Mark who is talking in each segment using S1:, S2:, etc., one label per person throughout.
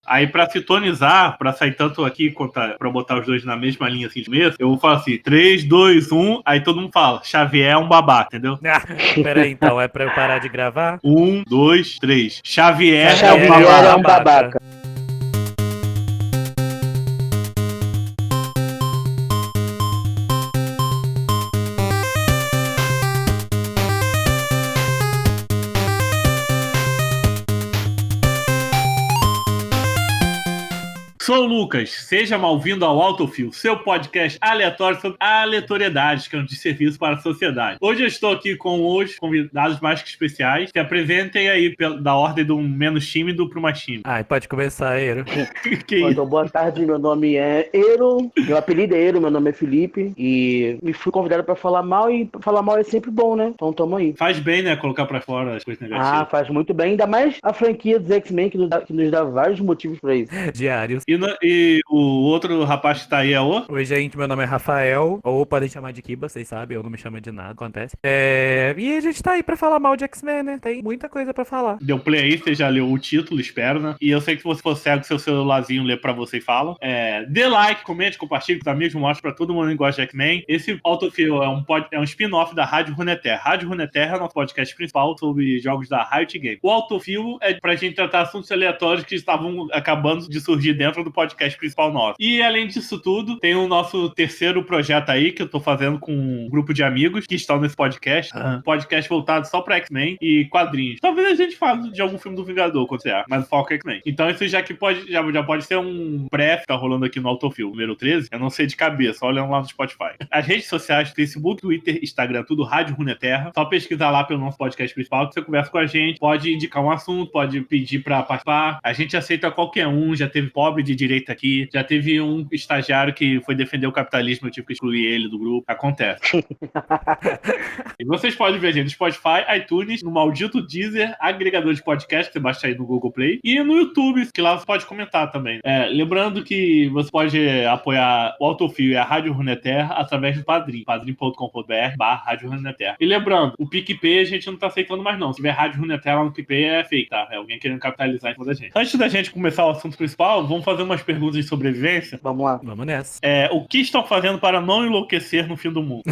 S1: Aí pra sintonizar, pra sair tanto aqui quanto pra botar os dois na mesma linha assim de mesa, eu vou falar assim, 3, 2, 1, aí todo mundo fala, Xavier é um babaca, entendeu?
S2: Peraí, então, é pra eu parar de gravar?
S1: 1, 2, 3. Xavier é um
S3: Xavier é um
S1: babaca.
S3: babaca.
S1: Sou o Lucas, seja mal-vindo ao Autofil, seu podcast aleatório sobre aleatoriedades que é um desserviço para a sociedade. Hoje eu estou aqui com os convidados mais que especiais, que apresentem aí da ordem do menos tímido para o mais tímido.
S2: Ai, pode começar, Eiro.
S1: Que isso?
S3: Então, boa tarde, meu nome é Eiro, meu apelido é Eiro, meu nome é Felipe, e me fui convidado pra falar mal, e falar mal é sempre bom, né? Então tamo aí.
S1: Faz bem, né, colocar pra fora as coisas negativas.
S3: Faz muito bem, ainda mais a franquia dos X-Men que nos dá vários motivos pra isso.
S2: Diários.
S1: E o outro rapaz que tá aí é o?
S2: Oi, gente, meu nome é Rafael, ou podem chamar de Kiba, vocês sabem, eu não me chamo de nada, acontece. E a gente tá aí pra falar mal de X-Men, né? Tem muita coisa pra falar.
S1: Deu play aí, você já leu o título, espero, né? E eu sei que se você for cego, seu celularzinho lê pra você e fala. Dê like, comente, compartilhe com os amigos, mostre pra todo mundo que gosta de X-Men. Esse Autofill é um spin-off da Rádio Runeterra. Rádio Runeterra é o nosso podcast principal sobre jogos da Riot Games. O Autofill é pra gente tratar assuntos aleatórios que estavam acabando de surgir dentro do podcast principal nosso. E além disso tudo, tem o nosso terceiro projeto aí que eu tô fazendo com um grupo de amigos que estão nesse podcast. Um podcast voltado só pra X-Men e quadrinhos. Talvez a gente fale de algum filme do Vingador, quando você é, mas o foco é X-Men. Então isso já pode ser um pré que tá rolando aqui no Autofill, número 13. Eu não sei de cabeça, olhando lá no Spotify. As redes sociais, Facebook, Twitter, Instagram, tudo Rádio Runeterra. Só pesquisar lá pelo nosso podcast principal que você conversa com a gente, pode indicar um assunto, pode pedir pra participar. A gente aceita qualquer um, já teve pobre de direita aqui, já teve um estagiário que foi defender o capitalismo, eu tive que excluir ele do grupo. Acontece. E vocês podem ver a gente no Spotify, iTunes, no maldito Deezer, agregador de podcast, que você baixa aí no Google Play, e no YouTube, que lá você pode comentar também. Lembrando que você pode apoiar o Autofill e a Rádio Runeterra através do Padrim, padrim.com.br/Rádio Runeterra. E lembrando, o PicPay a gente não tá aceitando mais não. Se tiver Rádio Runeterra lá no PicPay é fake, tá? É alguém querendo capitalizar em cima da gente. Antes da gente começar o assunto principal, vamos fazer umas perguntas de sobrevivência.
S3: Vamos lá.
S2: Vamos nessa.
S1: O que estão fazendo para não enlouquecer no fim do mundo?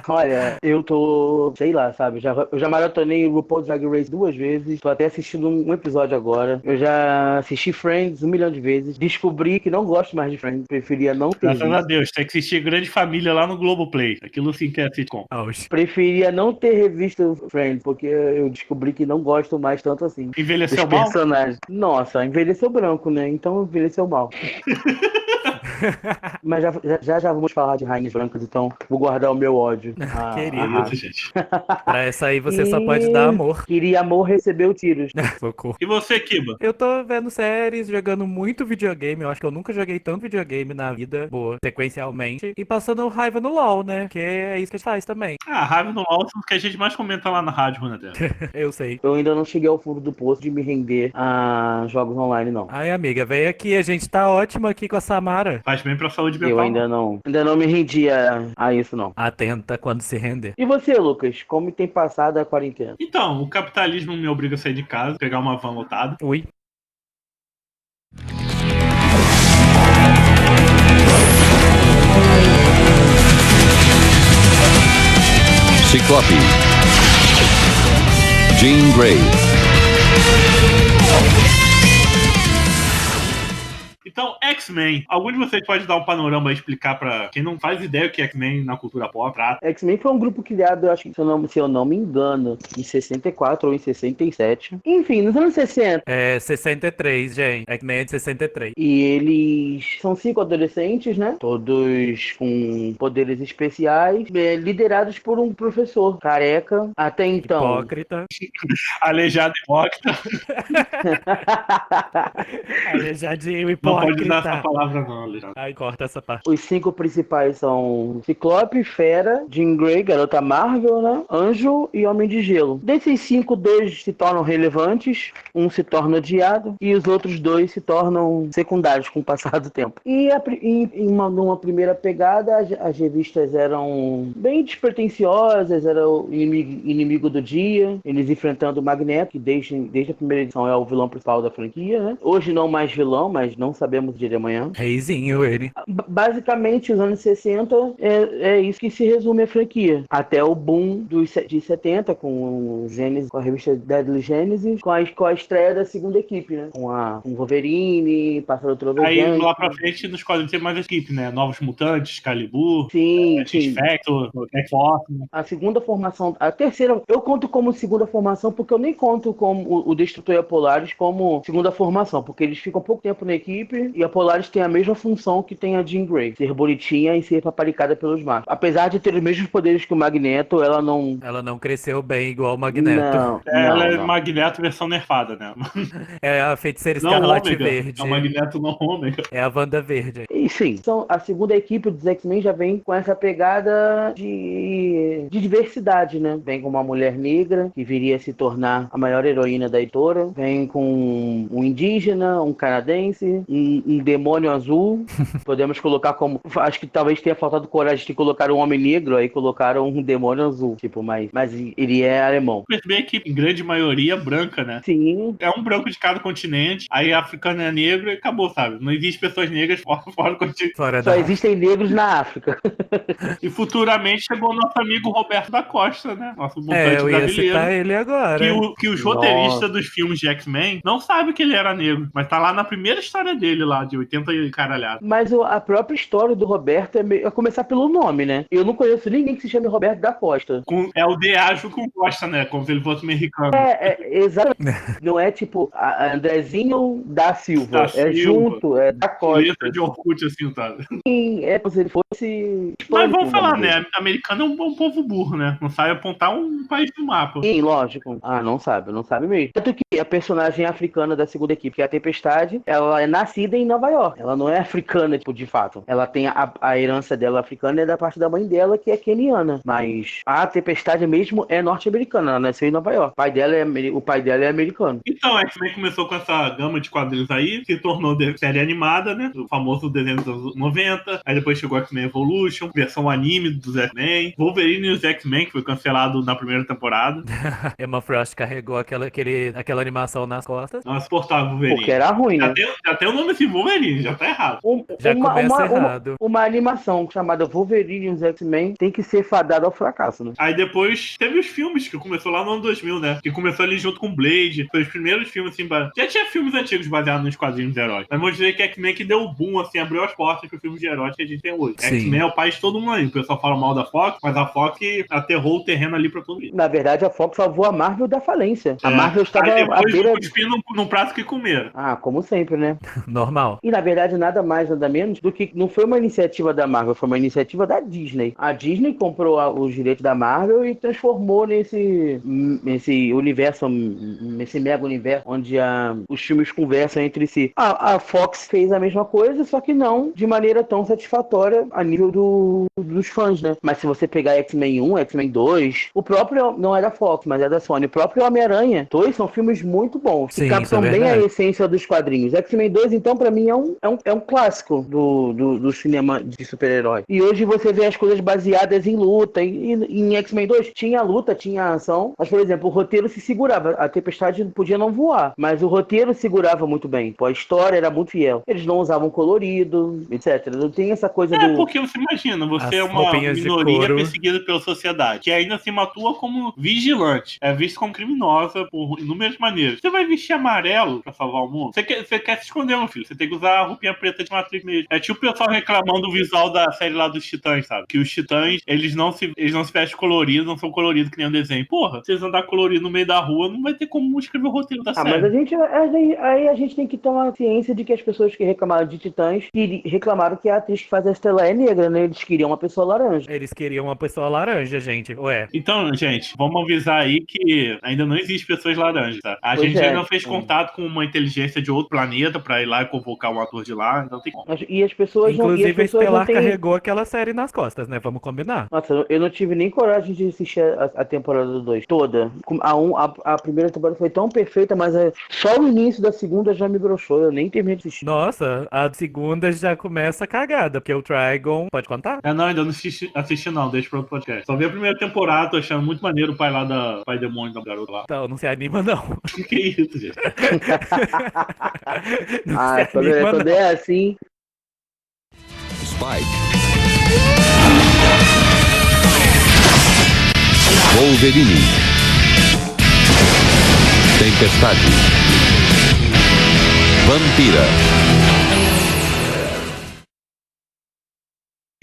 S3: Olha, eu tô, sei lá, sabe? Eu já maratonei o RuPaul's Drag Race 2 vezes, tô até assistindo um episódio agora. Eu já assisti Friends 1 milhão de vezes. Descobri que não gosto mais de Friends, preferia não ter
S1: Graças a
S3: visto.
S1: Deus, tem que assistir Grande Família lá no Globoplay. Aquilo sim que é sitcom.
S2: Auge.
S3: Preferia não ter revisto Friends, porque eu descobri que não gosto mais tanto assim.
S1: Envelheceu
S3: Dos
S1: mal?
S3: personagens. Nossa, envelheceu branco, né? Então envelheceu mal. Mas já vamos falar de rainhas brancas, então vou guardar o meu ódio.
S2: Querido.
S1: Isso, gente.
S2: Pra essa aí você só pode dar amor.
S3: Queria amor, recebeu tiros.
S2: Socorro.
S1: E você, Kiba?
S2: Eu tô vendo séries, jogando muito videogame. Eu acho que eu nunca joguei tanto videogame na vida, boa, sequencialmente. E passando raiva no LoL, né? Que é isso que a gente faz também.
S1: Raiva no alto que a gente mais comenta lá na Rádio Runeterra.
S2: Eu sei.
S3: Eu ainda não cheguei ao fundo do poço de me render a jogos online, não.
S2: Ai, amiga, vem aqui. A gente tá ótimo aqui com a Samara.
S1: Faz bem pra saúde mental.
S3: Eu ainda não me rendi a isso, não.
S2: Atenta quando se render.
S3: E você, Lucas? Como tem passado a quarentena?
S1: Então, o capitalismo me obriga a sair de casa, pegar uma van lotada.
S2: Ui.
S4: Ciclope, Jean Grey,
S1: Então, X-Men. Algum de vocês pode dar um panorama e explicar pra quem não faz ideia o que é X-Men na cultura pop?
S3: X-Men foi um grupo criado, eu acho que se eu não me engano, em 64 ou em 67. Enfim, nos anos 60.
S2: É 63, gente. X-Men é de 63.
S3: E eles são 5 adolescentes, né? Todos com poderes especiais, liderados por um professor careca. Até então.
S2: Hipócrita.
S1: Aleijado hipócrita.
S2: Aleijadinho
S1: Não
S2: hipócrita.
S1: pode usar
S2: gritar.
S1: essa palavra não, Alexandre.
S2: Ai, corta essa parte.
S3: Os 5 principais são Ciclope, Fera, Jean Grey, Garota Marvel, né? Anjo e Homem de Gelo. Desses 5, 2 se tornam relevantes, um se torna odiado e os outros 2 se tornam secundários com o passar do tempo. E numa primeira pegada, as revistas eram bem despretensiosas, era o inimigo do dia, eles enfrentando o Magneto, que desde a primeira edição é o vilão principal da franquia, né? Hoje não mais vilão, mas não sabemos o dia de amanhã.
S2: Reizinho ele.
S3: Basicamente, os anos 60 é isso que se resume a franquia. Até o boom de 70, com a revista Deadly Genesis, com a estreia da segunda equipe, né? Com o Wolverine, Pássaro Trovejante.
S1: Aí lá pra frente nos quadrinhos tem mais equipe, né? Novos Mutantes, Excalibur,
S3: Sim.
S1: X-Factor, X-Force, né?
S3: A segunda formação, a terceira, eu conto como segunda formação porque eu nem conto como o Destrutor e a Polaris como segunda formação, porque eles ficam pouco tempo na equipe e a Polaris tem a mesma função que tem a Jean Grey, ser bonitinha e ser paparicada pelos machos. Apesar de ter os mesmos poderes que o Magneto, ela não
S2: cresceu bem igual o Magneto.
S1: Ela é Magneto versão nerfada, né?
S2: É a Feiticeira
S1: Não
S2: Escarlate
S1: Ômega.
S2: Verde.
S1: É o Magneto não Ômega.
S2: É a Wanda Verde.
S3: E sim, então, a segunda equipe dos X-Men já vem com essa pegada de diversidade, né? Vem com uma mulher negra, que viria a se tornar a maior heroína da editora. Vem com um indígena, um canadense, um demônio azul. Podemos colocar como... Acho que talvez tenha faltado coragem de colocar um homem negro, aí colocaram um demônio azul. Tipo, mas ele é alemão.
S1: Perceber que em grande maioria branca, né?
S3: Sim.
S1: É um branco de cada continente, aí africano é negro e acabou, sabe? Não existe pessoas negras fora do continente.
S3: Só existem negros na África.
S1: E futuramente chegou o nosso amigo Roberto da Costa, né? Nosso mutante
S2: eu ia
S1: brasileiro.
S2: citar ele agora.
S1: Que os roteiristas dos filmes de X-Men não sabem que ele era negro, mas tá lá na primeira história dele, lá, de 80 e caralhado.
S3: Mas a própria história do Roberto é começar pelo nome, né? Eu não conheço ninguém que se chame Roberto da Costa.
S1: É o Deajo com Costa, né? Como se ele fosse mexicano.
S3: Exatamente. Não é tipo Andrezinho da Silva. Junto, é da Costa.
S1: Letra de Orkut, assim, tá?
S3: Sim, é como se ele fosse...
S1: Mas vamos falar, né? Americano é um povo burro, né? Não sabe apontar um país no mapa.
S3: Sim, lógico. Não sabe mesmo. Tanto que a personagem africana da segunda equipe, que é a Tempestade, ela é nascida em Nova York. Ela não é africana, tipo, de fato. Ela tem a herança dela africana, é da parte da mãe dela, que é keniana. Mas a Tempestade mesmo é norte-americana. Ela nasceu em Nova York. O pai dela é americano.
S1: Então, X-Men começou com essa gama de quadrinhos aí, se tornou série animada, né? O famoso desenho dos anos 90. Aí depois chegou X-Men Evolution, versão anime dos X-Men. Wolverine e os X-Men, que foi cancelado na primeira temporada.
S2: Emma Frost carregou aquela animação nas costas.
S1: Não suportava Wolverine.
S3: Porque era ruim, né?
S1: Já tem o nome assim, Wolverine, já tá errado.
S2: Já começa errado.
S3: Uma animação chamada Wolverine e os X-Men tem que ser fadada ao fracasso, né?
S1: Aí depois teve os filmes, que começou lá no ano 2000, né? Que começou ali junto com Blade. Foi os primeiros filmes, assim, já tinha filmes antigos baseados nos quadrinhos de heróis. Mas vou dizer que X-Men que deu o boom, assim, abriu as portas pro filme de heróis que a gente tem hoje. X-Men é o país de todo mundo aí. O pessoal fala mal da Fox, mas a Fox aterrou o terreno ali pra todo mundo.
S3: Na verdade, a Fox salvou a Marvel da falência. A Marvel estava à beira...
S1: cuspindo no prato que comer.
S3: Como sempre, né?
S2: Normal.
S3: E, na verdade, nada mais, nada menos do que... Não foi uma iniciativa da Marvel, foi uma iniciativa da Disney. A Disney comprou os direitos da Marvel e transformou nesse universo, nesse mega universo, onde os filmes conversam entre si. A Fox fez a mesma coisa, só que não de maneira tão satisfatória a nível dos fãs, né? Mas se você pegar X-Men 1, X-Men 2, o próprio, não é da Fox, mas é da Sony, o próprio Homem-Aranha, dois são filmes muito bons, que captam bem a essência dos quadrinhos. X-Men 2, então, pra mim, é um clássico do cinema de super-herói. E hoje você vê as coisas baseadas em luta. Em X-Men 2 tinha luta, tinha ação, mas, por exemplo, o roteiro se segurava. A Tempestade podia não voar, mas o roteiro segurava muito bem. A história era muito fiel. Eles não usavam colorido, etc. Não tem essa coisa
S1: porque você imagina, você é uma minoria perseguida pela sociedade, que ainda assim atua como vigilante. É visto como criminosa por inúmeras maneiras. Você vai vestir amarelo pra salvar o mundo? Você quer se esconder, meu filho. Você tem que usar a roupinha preta de Matrix mesmo. É tipo o pessoal reclamando do visual da série lá dos Titãs, sabe? Que os Titãs, eles não se vestem coloridos, não são coloridos que nem um desenho. Porra, se eles andar colorido no meio da rua, não vai ter como escrever o roteiro da série.
S3: Mas a gente tem que tomar ciência de que as pessoas que reclamaram de Titãs reclamaram que a atriz que faz a Estela é negra, né? Eles queriam uma pessoa laranja.
S2: Eles queriam uma pessoa laranja, gente. Ué.
S1: Então, gente, vamos avisar aí que ainda não existe pessoas laranjas, tá? A gente ainda não fez contato com uma inteligência de outro planeta pra ir lá convocar um ator de lá, então tem como.
S3: E as pessoas não, e as
S2: Inclusive, a
S3: pessoas não
S2: Estelar
S3: têm...
S2: carregou aquela série nas costas, né? Vamos combinar.
S3: Nossa, eu não tive nem coragem de assistir a temporada do 2 toda. A primeira temporada foi tão perfeita, mas só o início da segunda já me broxou. Eu nem terminei de assistir.
S2: Nossa, a segunda já começa cagada, porque o Trigon... Pode contar?
S1: Não, ainda não assisti não, deixa pro outro podcast. Só vi a primeira temporada, tô achando muito maneiro o pai lá pai demônio da garota lá.
S2: Então, não se anima, não.
S1: Que isso, gente?
S2: Não
S3: Ah,
S2: se
S3: quando
S2: anima, não.
S3: é assim...
S4: Spike. Wolverine. Tempestade. Vampira.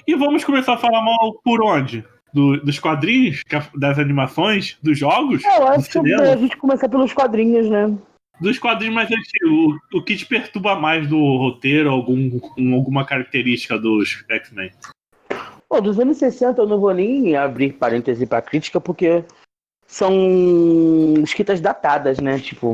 S1: E vamos começar a falar mal por onde? Dos quadrinhos, das animações, dos jogos?
S3: Eu
S1: do
S3: acho que
S1: cinema?
S3: a gente começar pelos quadrinhos, né?
S1: Dos quadrinhos mais antigos, o que te perturba mais do roteiro, alguma característica dos X-Men?
S3: Pô, dos anos 60 eu não vou nem abrir parêntese pra crítica, porque são escritas datadas, né? Tipo,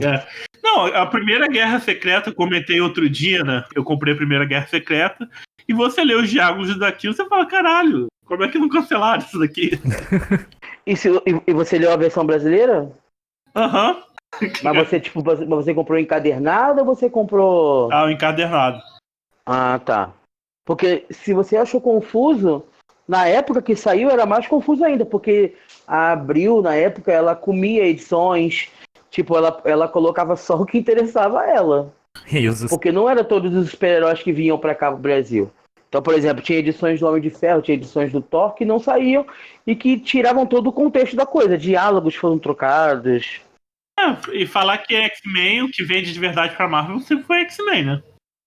S1: Não, a Primeira Guerra Secreta, eu comentei outro dia, né? Eu comprei a Primeira Guerra Secreta, e você lê os diálogos daquilo, você fala, caralho, como é que não cancelaram isso daqui?
S3: e você leu a versão brasileira?
S1: Aham.
S3: Mas você, tipo, você comprou encadernado ou você comprou...
S1: Ah, o encadernado.
S3: Ah, tá. Porque se você achou confuso, na época que saiu era mais confuso ainda, porque a Abril, na época, ela comia edições, tipo, ela colocava só o que interessava a ela.
S2: Jesus.
S3: Porque não era todos os super-heróis que vinham pra cá pro Brasil. Então, por exemplo, tinha edições do Homem de Ferro, tinha edições do Thor que não saíam e que tiravam todo o contexto da coisa. Diálogos foram trocados.
S1: E falar que é X-Men, o que vende de verdade pra Marvel, sempre foi X-Men, né?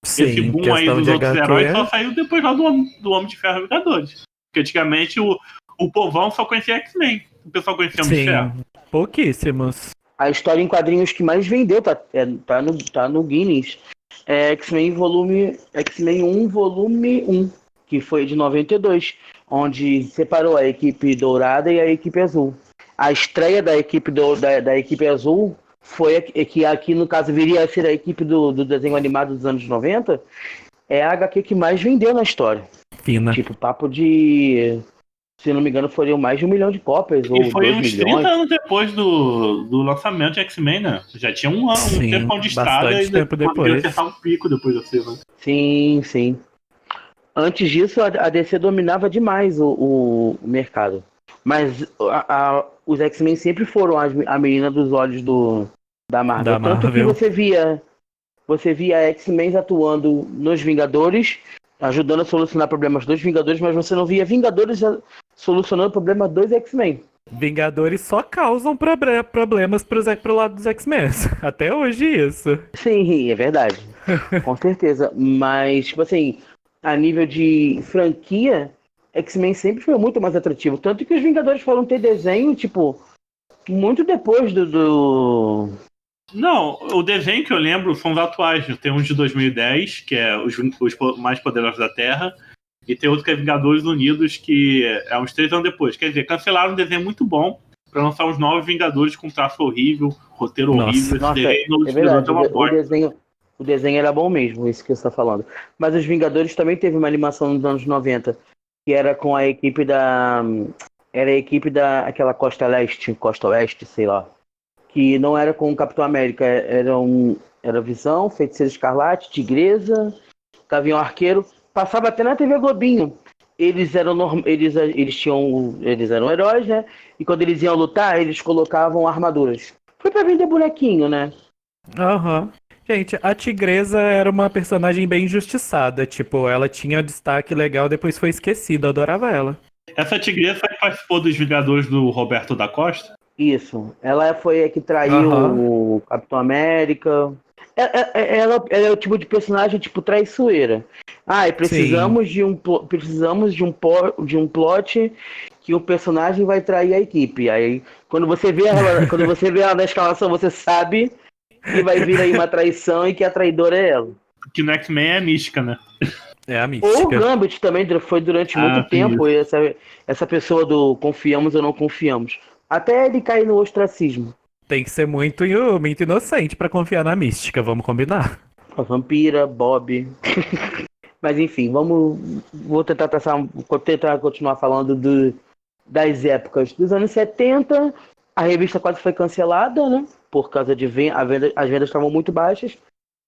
S2: Sim,
S1: Esse boom aí
S2: questão
S1: dos
S2: de
S1: outros
S2: HQ.
S1: heróis só saiu depois lá do Homem de Ferro e Vingadores. Porque antigamente o povão só conhecia X-Men. O pessoal conhecia Homem de Ferro.
S2: Sim, pouquíssimos.
S3: A história em quadrinhos que mais vendeu tá no Guinness. É X-Men 1, volume 1, que foi de 92, onde separou a equipe dourada e a equipe azul. A estreia da equipe, da equipe azul foi que aqui, no caso, viria a ser a equipe do desenho animado dos anos 90, é a HQ que mais vendeu na história.
S2: Fina.
S3: Tipo, papo de... Se não me engano, foram mais de 1 milhão de cópias, ou
S1: E foi
S3: 2
S1: uns
S3: milhões.
S1: 30 anos depois do lançamento de X-Men, né? Já tinha um
S2: Sim,
S1: tempão de estrada
S2: bastante
S1: e
S2: tempo
S1: conseguiu
S2: depois.
S1: acertar um pico depois da cena.
S3: Sim, sim. Antes disso, a DC dominava demais o mercado. Mas os X-Men sempre foram a menina dos olhos da Marvel.
S2: Da
S3: Tanto que
S2: Marvel.
S3: você via X-Men atuando nos Vingadores, ajudando a solucionar problemas dos Vingadores, mas você não via Vingadores solucionando problemas dos X-Men.
S2: Vingadores só causam problemas pro lado dos X-Men. Até hoje isso.
S3: Sim, é verdade. Com certeza. Mas, tipo assim, a nível de franquia, X-Men sempre foi muito mais atrativo. Tanto que os Vingadores foram ter desenho, tipo, muito depois do...
S1: Não, o desenho que eu lembro são os atuais. Tem um de 2010, que é os mais poderosos da Terra, e tem outro que é Vingadores Unidos, que é uns 3 anos depois. Quer dizer, cancelaram um desenho muito bom pra lançar os novos Vingadores com traço horrível, roteiro
S2: Nossa.
S1: horrível. Esse
S3: Nossa,
S1: desenho não
S3: é verdade.
S1: é uma bosta.
S3: O desenho era bom mesmo, isso que você está falando. Mas os Vingadores também teve uma animação nos anos 90, que era com a equipe da... Era a equipe aquela Costa Leste, Costa Oeste, sei lá. Que não era com o Capitão América, era Visão, Feiticeiro Escarlate, Tigresa, Gavião Arqueiro. Passava até na TV Globinho. Eles eram heróis, né? E quando eles iam lutar, eles colocavam armaduras. Foi pra vender bonequinho, né?
S2: Aham. Gente, a Tigresa era uma personagem bem injustiçada. Tipo, ela tinha destaque legal, depois foi esquecida. Eu adorava ela.
S1: Essa tigresa participou dos Vingadores do Roberto da Costa?
S3: Isso. Ela foi a que traiu
S2: Aham.
S3: o Capitão América. Ela é o tipo de personagem tipo traiçoeira. E precisamos de um plot que o personagem vai trair a equipe. Aí quando você vê ela na escalação, você sabe que vai vir aí uma traição e que a traidora é ela.
S1: Que no X-Men é mística, né?
S2: É a
S3: Ou o
S2: mística.
S3: Gambit também foi durante muito tempo essa pessoa do confiamos ou não confiamos. Até ele cair no ostracismo.
S2: Tem que ser muito inocente pra confiar na mística, vamos combinar.
S3: A Vampira, Bob. Mas enfim, vou tentar continuar falando das épocas dos anos 70. A revista quase foi cancelada, né? Por causa de as vendas estavam muito baixas.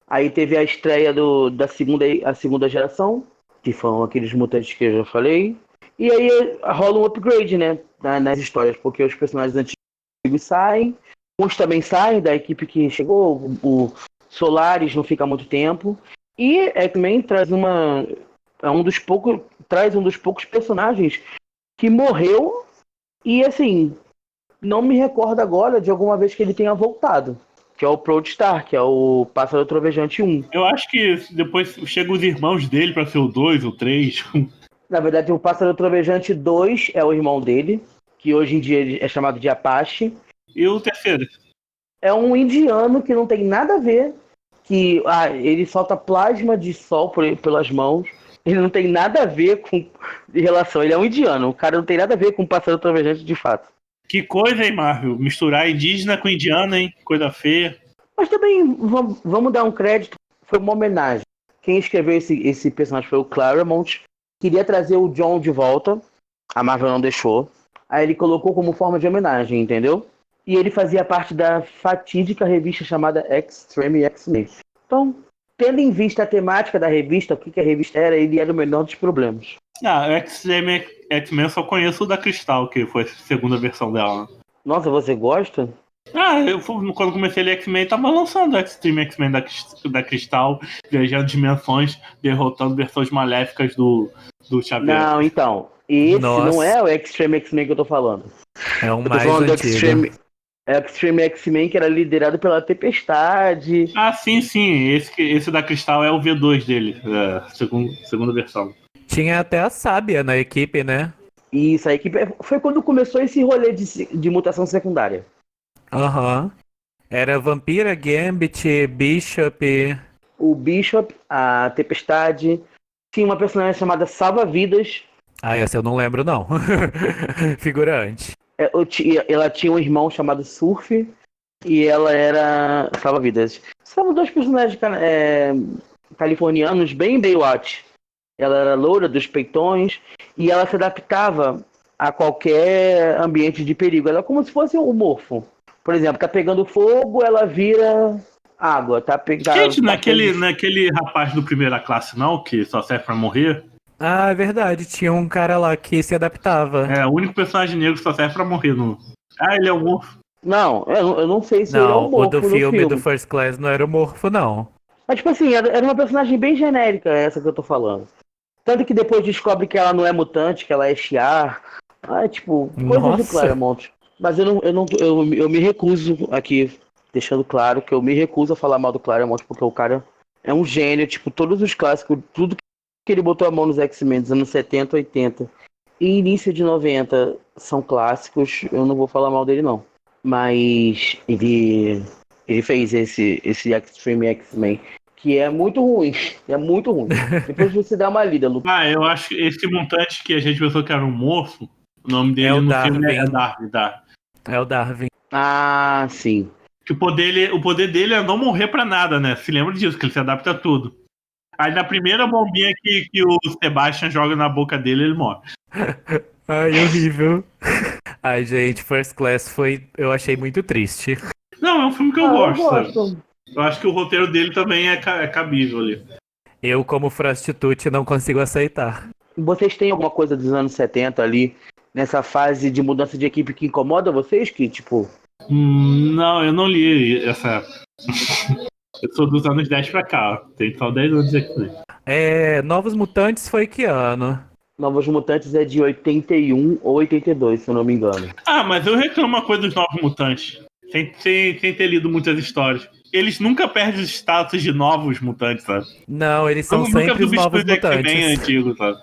S3: Aí teve a estreia da segunda geração, que foram aqueles mutantes que eu já falei. E aí rola um upgrade, né? Nas histórias, porque os personagens antigos saem, uns também saem da equipe que chegou, o Solaris não fica muito tempo. E X-Men traz um dos poucos personagens que morreu e, assim, não me recordo agora de alguma vez que ele tenha voltado, que é o Proudstar, que é o Pássaro Trovejante 1.
S1: Eu acho que depois chegam os irmãos dele pra ser o 2, o 3.
S3: Na verdade, o Pássaro Trovejante 2 é o irmão dele, que hoje em dia ele é chamado de Apache.
S1: E o terceiro?
S3: É um indiano que não tem nada a ver, que ele solta plasma de sol pelas mãos. Ele não tem nada a ver com relação. Ele é um indiano. O cara não tem nada a ver com o Pássaro Trovejante de fato.
S1: Que coisa, hein, Marvel? Misturar indígena com indiano, hein? Coisa feia.
S3: Mas também, vamos dar um crédito. Foi uma homenagem. Quem escreveu esse personagem foi o Claremont. Queria trazer o John de volta. A Marvel não deixou. Aí ele colocou como forma de homenagem, entendeu? E ele fazia parte da fatídica revista chamada Extreme X-Men. Então, tendo em vista a temática da revista, o que a revista era, ele era o menor dos problemas.
S1: X-Men eu só conheço o da Cristal, que foi a segunda versão dela.
S3: Nossa, você gosta?
S1: Quando comecei a ler X-Men, tava lançando o Extreme X-Men da Cristal, viajando dimensões, derrotando versões maléficas do Xavier.
S3: Não, então. Esse
S2: Nossa.
S3: não é o Extreme X-Men que eu tô falando.
S2: É um
S3: Eu tô
S2: mais
S3: falando do
S2: antigo.
S3: Extreme X-Men, que era liderado pela Tempestade.
S1: Sim. Esse da Cristal é o V2 dele, segunda versão.
S2: Tinha até a Sábia na equipe, né?
S3: E isso aí foi quando começou esse rolê de mutação secundária.
S2: Aham. Era Vampira, Gambit, Bishop.
S3: O Bishop, a Tempestade, tinha uma personagem chamada Salva-Vidas.
S2: Essa eu não lembro, não. Figurante.
S3: Ela tinha um irmão chamado Surf e ela era Salva-Vidas. São dois personagens californianos bem Baywatch. Ela era loura, dos peitões, e ela se adaptava a qualquer ambiente de perigo. Ela é como se fosse um morfo. Por exemplo, tá pegando fogo, ela vira água.
S1: Gente, naquele rapaz do Primeira Classe, não, que só serve pra morrer.
S2: É verdade. Tinha um cara lá que se adaptava.
S1: É, o único personagem negro que só serve pra morrer no... ele é o morfo.
S3: Não, eu não sei se ele é
S2: Não,
S3: um morfo
S2: o do
S3: no
S2: filme do First Class não era o morfo, não.
S3: Mas, tipo assim, era uma personagem bem genérica, essa que eu tô falando. Tanto que depois descobre que ela não é mutante, que ela é Shi'ar. Tipo, coisas
S2: Nossa.
S3: do Claremont. Mas eu me recuso aqui, deixando claro que eu me recuso a falar mal do Claremont, porque o cara é um gênio. Tipo, todos os clássicos, tudo que ele botou a mão nos X-Men dos anos 70, 80 e início de 90 são clássicos. Eu não vou falar mal dele, não. Mas ele fez esse Extreme X-Men, que é muito ruim. É muito ruim. Depois você dá uma lida, Lu.
S1: Eu acho que esse mutante que a gente pensou que era um morfo, o nome dele
S2: É o
S1: no
S2: Darwin.
S1: filme é Darwin.
S2: É o Darwin.
S3: Ah, sim.
S1: Que o poder dele é não morrer pra nada, né? Se lembra disso, que ele se adapta a tudo. Aí na primeira bombinha que o Sebastian joga na boca dele, ele morre.
S2: Horrível. Gente, First Class eu achei muito triste.
S1: Não, é um filme que eu gosto, sabe?
S3: gosto.
S1: Eu acho que o roteiro dele também é cabível ali.
S2: Eu, como prostitute, não consigo aceitar.
S3: Vocês têm alguma coisa dos anos 70 ali, nessa fase de mudança de equipe que incomoda vocês? Que, tipo...
S1: Não, eu não li essa... Eu sou dos anos 10 pra cá, tem só 10 anos aqui.
S2: Novos Mutantes foi que ano?
S3: Novos Mutantes é de 81 ou 82, se eu não me engano.
S1: Mas eu reclamo uma coisa dos Novos Mutantes, sem ter lido muitas histórias. Eles nunca perdem o status de Novos Mutantes, sabe?
S2: Não, eles são sempre os Novos Mutantes.
S1: Bem antigo, sabe?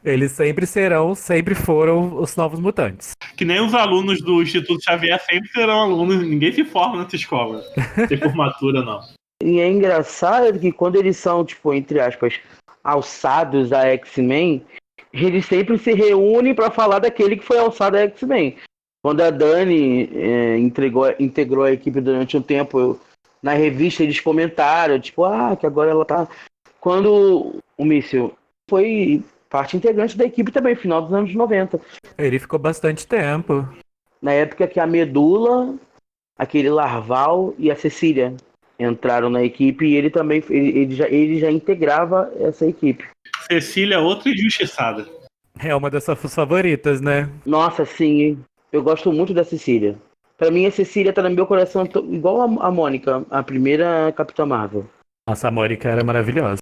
S2: Eles sempre foram os Novos Mutantes.
S1: Que nem os alunos do Instituto Xavier sempre serão alunos, ninguém se forma nessa escola. Não tem formatura, não.
S3: E é engraçado que quando eles são, tipo, entre aspas, alçados a X-Men, eles sempre se reúnem pra falar daquele que foi alçado a X-Men. Quando a Dani integrou a equipe durante um tempo Na revista eles comentaram, tipo, que agora ela tá... Quando o Míssil foi parte integrante da equipe também, final dos anos 90.
S2: Ele ficou bastante tempo.
S3: Na época que a Medula, aquele Larval e a Cecília entraram na equipe e ele também ele já integrava essa equipe.
S1: Cecília, outra injustiçada.
S2: É uma das suas favoritas, né?
S3: Nossa, sim, eu gosto muito da Cecília. Pra mim, a Cecília tá no meu coração igual a Mônica, a primeira Capitã Marvel.
S2: Nossa, a Mônica era maravilhosa.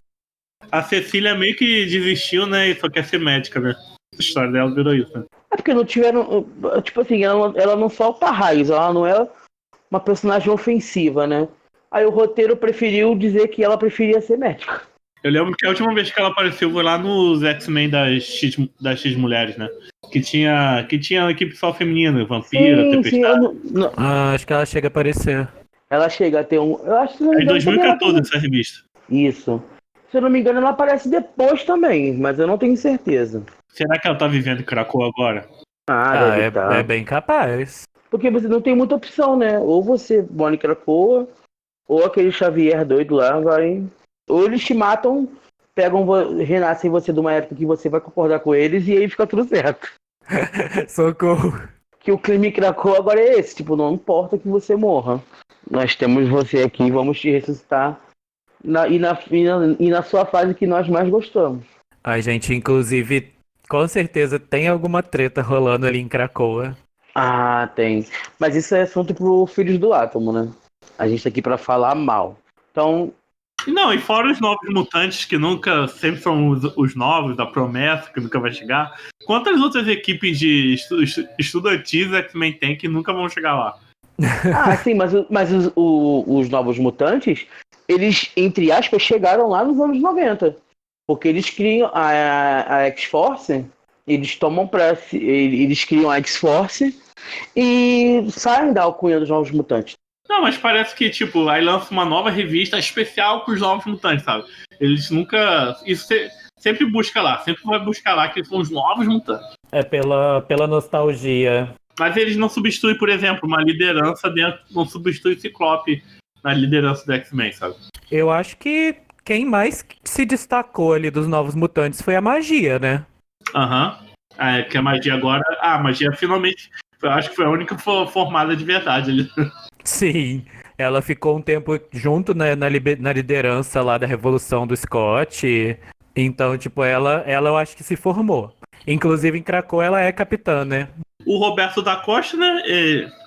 S1: A Cecília meio que desistiu, né? E só quer ser médica, né? A história dela virou isso, né?
S3: É porque não tiveram. Tipo assim, ela não solta raios, ela não é uma personagem ofensiva, né? Aí o roteiro preferiu dizer que ela preferia ser médica.
S1: Eu lembro que a última vez que ela apareceu foi lá nos X-Men das X-Mulheres, né? Que tinha uma equipe só feminina, Vampira,
S3: Sim,
S1: Tempestade.
S2: Acho que ela chega a aparecer.
S3: Ela chega a ter um. Eu acho que
S1: É em 2014 essa revista.
S3: Isso. Se eu não me engano, ela aparece depois também, mas eu não tenho certeza.
S1: Será que ela tá vivendo em Krakow agora?
S3: Deve estar.
S2: É bem capaz.
S3: Porque você não tem muita opção, né? Ou você, Mônica Krakoa, ou aquele Xavier doido lá vai. Ou eles te matam, renascem você de uma época que você vai concordar com eles e aí fica tudo certo.
S2: Socorro.
S3: Que o crime Krakoa agora é esse, tipo, não importa que você morra. Nós temos você aqui, vamos te ressuscitar e na sua fase que nós mais gostamos.
S2: A gente, inclusive, com certeza tem alguma treta rolando ali em Krakoa.
S3: Tem. Mas isso é assunto pro Filhos do Átomo, né? A gente tá aqui pra falar mal. Então,
S1: Não, e fora os novos mutantes que nunca, sempre são os novos, da promessa, que nunca vai chegar. Quantas outras equipes de estudantis X-Men tem que nunca vão chegar lá?
S3: sim, mas os Novos Mutantes, eles, entre aspas, chegaram lá nos anos 90. Porque eles criam a X-Force, eles criam a X-Force e saem da alcunha dos Novos Mutantes.
S1: Não, mas parece que, tipo, aí lança uma nova revista especial com os novos mutantes, sabe? Eles nunca... Isso sempre busca lá, sempre vai buscar lá que são os novos mutantes.
S2: É pela nostalgia.
S1: Mas eles não substituem, por exemplo, uma liderança dentro... Não substitui Ciclope na liderança do X-Men, sabe?
S2: Eu acho que quem mais se destacou ali dos Novos Mutantes foi a magia, né?
S1: Aham. Que a magia agora... a magia finalmente... Eu acho que foi a única formada de verdade ali.
S2: Sim, ela ficou um tempo junto, né, na liderança lá da Revolução do Scott. Então, tipo, ela eu acho que se formou. Inclusive, em Krakow, ela é capitã, né?
S1: O Roberto da Costa, né?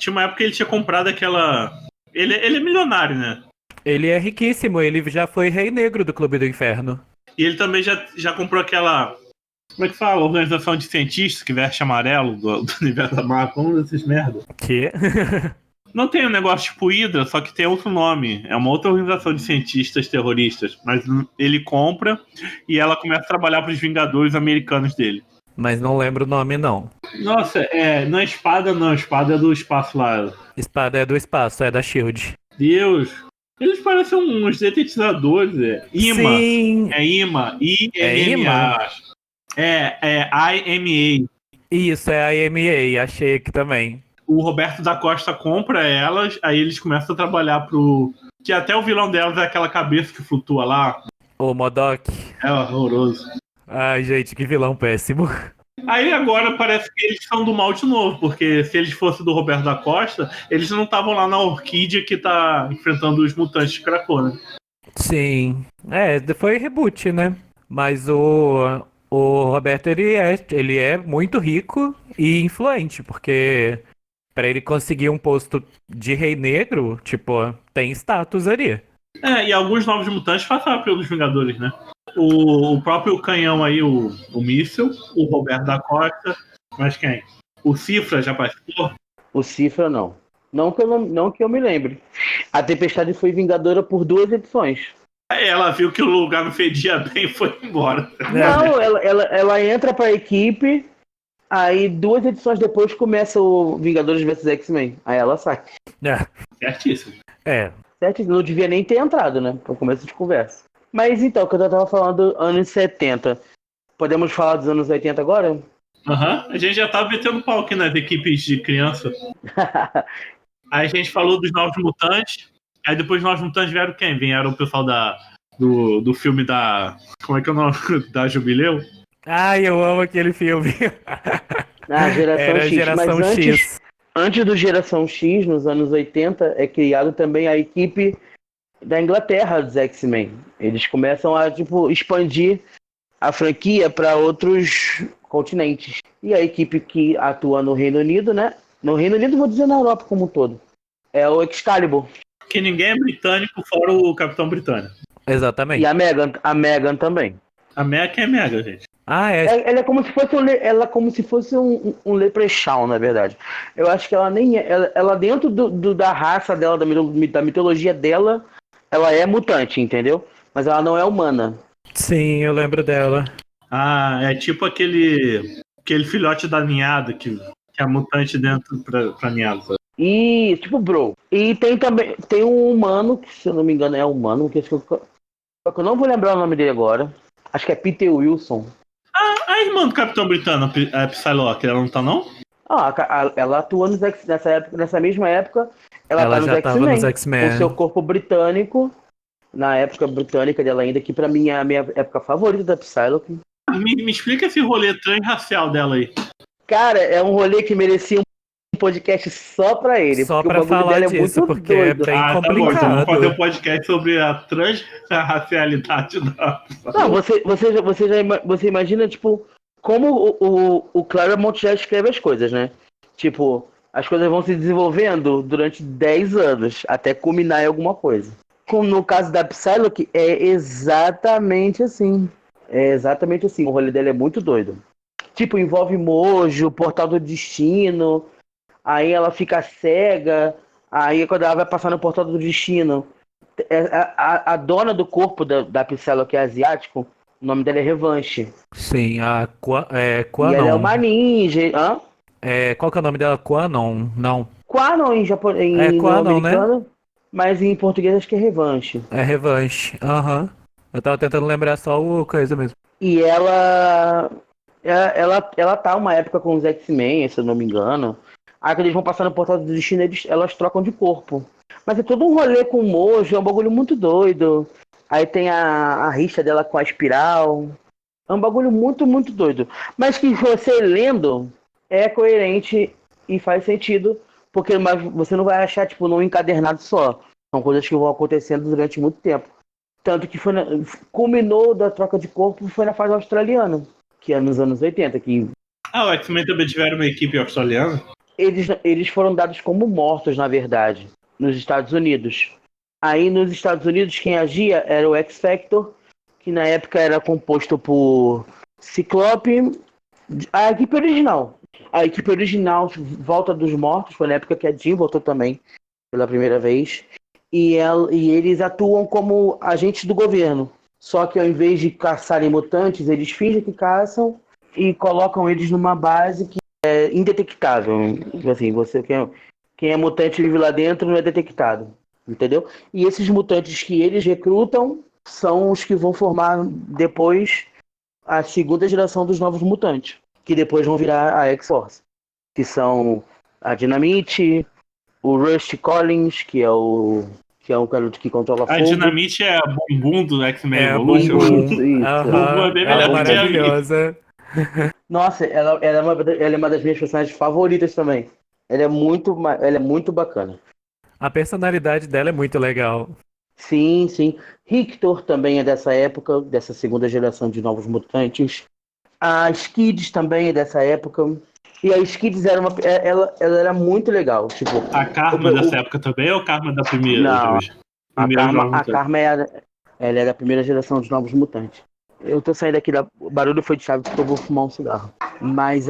S1: Tinha uma época que ele tinha comprado aquela... Ele é milionário, né?
S2: Ele é riquíssimo, ele já foi rei negro do Clube do Inferno.
S1: E ele também já comprou aquela... Como é que fala? Organização de cientistas que veste amarelo do universo da Marvel. Como essas merda?
S2: Que?
S1: Não tem um negócio tipo Hydra, só que tem outro nome. É uma outra organização de cientistas terroristas. Mas ele compra e ela começa a trabalhar para os Vingadores americanos dele.
S2: Mas não lembro o nome, não.
S1: Nossa, não é espada, não. Espada é do espaço lá.
S2: Espada é do espaço, é da SHIELD.
S1: Deus. Eles parecem uns detetizadores. IMA.
S2: Sim.
S1: É IMA. I-M-M-A, acho. IMA.
S2: Isso, é a IMA, achei aqui também.
S1: O Roberto da Costa compra elas, aí eles começam a trabalhar pro... Que até o vilão delas é aquela cabeça que flutua lá.
S2: O MODOK.
S1: É horroroso.
S2: Ai, gente, que vilão péssimo.
S1: Aí agora parece que eles são do mal de novo, porque se eles fossem do Roberto da Costa, eles não estavam lá na Orquídea que tá enfrentando os mutantes de Krakow, né?
S2: Sim. Foi reboot, né? Mas o Roberto, ele é muito rico e influente, porque pra ele conseguir um posto de rei negro, tipo, tem status ali.
S1: E alguns novos mutantes passaram pelos Vingadores, né? O próprio canhão aí, o míssil, o Roberto da Costa, mas quem? O Cifra já participou?
S3: O Cifra não. Não que eu me lembre. A Tempestade foi Vingadora por 2 edições.
S1: Ela viu que o lugar não fedia bem e foi embora.
S3: Não, ela entra pra equipe, aí 2 edições depois começa o Vingadores vs X-Men. Aí ela sai.
S1: Certíssimo.
S3: Certo? Não devia nem ter entrado, né? Pra começo de conversa. Mas então, quando eu tava falando anos 70, podemos falar dos anos 80 agora?
S1: A gente já tava metendo pau aqui nas equipes de criança. Aí a gente falou dos Novos Mutantes. Aí depois nós mutantes vieram quem? Vieram o pessoal do filme da... Como é que é o nome? Da Jubileu?
S2: Ai, eu amo aquele filme.
S3: Ah, Geração
S2: Era
S3: X.
S2: Geração
S3: Mas
S2: X.
S3: antes do Geração X, nos anos 80, é criado também a equipe da Inglaterra dos X-Men. Eles começam a expandir a franquia para outros continentes. E a equipe que atua no Reino Unido, né? No Reino Unido, vou dizer na Europa como um todo. É o Excalibur.
S1: Que ninguém é britânico fora o Capitão Britânico.
S2: Exatamente.
S3: E a Megan também.
S1: A Mega é Mega, gente.
S2: Ah, é.
S3: Ela é como se fosse um Leprechaun, na verdade. Eu acho que ela nem é. Ela dentro da raça dela, da mitologia dela, ela é mutante, entendeu? Mas ela não é humana.
S2: Sim, eu lembro dela.
S1: Ah, é tipo aquele filhote da ninhada que é mutante dentro pra ninhada. Sabe?
S3: E, tipo, bro. E tem um humano, que se eu não me engano é humano, só que eu não vou lembrar o nome dele agora. Acho que é Peter Wilson.
S1: A irmã do Capitão Britânico, a Psylocke, ela não tá não?
S3: Ela atua nessa mesma época, ela tá nos
S2: já tava nos
S3: X-Men.
S2: X-Men.
S3: Com seu corpo britânico, na época britânica dela ainda, que pra mim é a minha época favorita da Psylocke.
S1: Me explica esse rolê transracial dela aí.
S3: Cara, é um rolê que merecia um podcast só pra ele.
S2: Só
S3: porque
S2: pra
S3: o bagulho
S2: falar
S3: dela é
S2: disso,
S3: muito
S2: porque
S3: doido.
S2: é bem
S1: Tá bom, então
S2: complicado.
S1: vamos fazer um podcast sobre a transracialidade da...
S3: Não, você imagina, tipo, como o Claremont já escreve as coisas, né? Tipo, as coisas vão se desenvolvendo durante 10 anos, até culminar em alguma coisa. Como no caso da Psylocke, é exatamente assim. É exatamente assim. O rolê dela é muito doido. Tipo, envolve Mojo, Portal do Destino, aí ela fica cega, aí quando ela vai passar no Portal do Destino, a dona do corpo da Psylocke, que é asiático, o nome dela é Revanche.
S2: Sim, a
S3: E ela é
S2: Quanon.
S3: uma ninja. Hã?
S2: Qual que é o nome dela? Quanon? Não.
S3: Quanon em no
S2: Quanon, né?
S3: americano, mas em português acho que é Revanche.
S2: É Revanche. Aham. Eu tava tentando lembrar só o coisa mesmo.
S3: E ela tá uma época com os X-Men, se eu não me engano. Aí quando eles vão passar no Portal do Destino, elas trocam de corpo. Mas é todo um rolê com o Mojo, é um bagulho muito doido. Aí tem a rixa dela com a Espiral. É um bagulho muito, muito doido. Mas que você lendo é coerente e faz sentido. Porque você não vai achar, tipo, num encadernado só. São coisas que vão acontecendo durante muito tempo. Tanto que culminou da troca de corpo foi na fase australiana, que é nos anos 80, que
S1: O X-Men também tiveram uma equipe australiana?
S3: eles foram dados como mortos, na verdade, nos Estados Unidos. Aí nos Estados Unidos quem agia era o X-Factor, que na época era composto por Ciclope, a equipe original. A equipe original volta dos mortos, foi na época que a Jean voltou também pela primeira vez. E eles atuam como agentes do governo. Só que ao invés de caçarem mutantes, eles fingem que caçam e colocam eles numa base que é indetectável. Assim, quem é mutante vive lá dentro não é detectado. Entendeu? E esses mutantes que eles recrutam são os que vão formar depois a segunda geração dos novos mutantes. Que depois vão virar a X-Force. Que são a Dynamite, o Rusty Collins, que é o garoto que controla fogo.
S1: A Dynamite é a bumbum do X-Men Evolution.
S3: Isso.
S2: Aham,
S1: bem
S2: ela é
S1: melhor do que a minha.
S2: maravilhosa.
S3: Nossa, ela é uma das minhas personagens favoritas também. Ela é muito bacana.
S2: A personalidade dela é muito legal.
S3: Sim, sim. Rictor também é dessa época, dessa segunda geração de novos mutantes. A Skids também é dessa época. E a Skids ela era muito legal. Tipo,
S1: A Karma dessa época também ou a Karma da primeira?
S3: Não,
S1: A
S3: Karma ela é da primeira geração de novos mutantes. Eu tô saindo aqui, o barulho foi de chave porque eu vou fumar um cigarro. Mas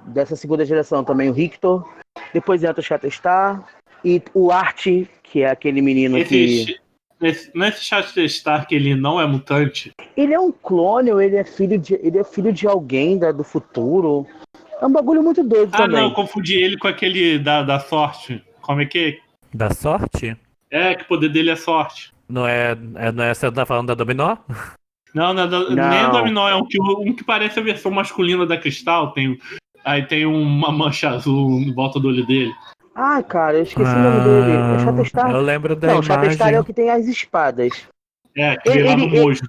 S3: dessa segunda geração também o Rictor. Depois entra o Shatterstar. E o Art, que é aquele menino
S1: Nesse Shatterstar que ele não é mutante?
S3: Ele é um clone, ou ele é filho de alguém do futuro. É um bagulho muito doido também.
S1: Não, eu confundi ele com aquele da sorte. Como é que
S2: Da sorte?
S1: que o poder dele é sorte.
S2: Não é você tá falando da Dominó?
S1: Não, nem
S3: Não.
S1: o Dominó, é um que parece a versão masculina da Cristal. Aí tem uma mancha azul em volta do olho dele.
S3: Ah, cara, eu esqueci o nome dele. É Shatterstar?
S2: Eu lembro da
S3: Não, Shatterstar é o
S2: imagem.
S3: que tem as espadas.
S1: É, que
S3: Ele,
S1: veio lá do
S3: ele,
S1: Mojo.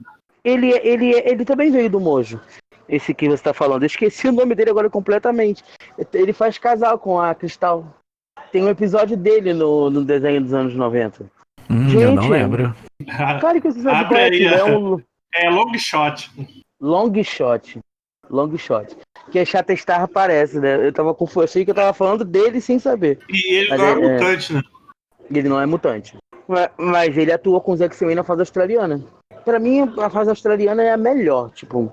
S3: ele também veio do Mojo. Esse que você tá falando. Eu esqueci o nome dele agora completamente. Ele faz casal com a Cristal. Tem um episódio dele no desenho dos anos 90.
S2: Eu não
S3: Gente,
S2: lembro.
S3: claro que você sabe
S1: Abre
S3: qual é
S1: aí,
S3: aquilo. É um
S1: é long shot.
S3: long shot. Long shot. Que a Shatterstar aparece, né? Eu tava confuso. Achei que eu tava falando dele sem saber.
S1: E ele
S3: Mas
S1: não é mutante, né?
S3: ele não é mutante. Mas ele atua com os X-Men na fase australiana. Pra mim, a fase australiana é a melhor. Tipo,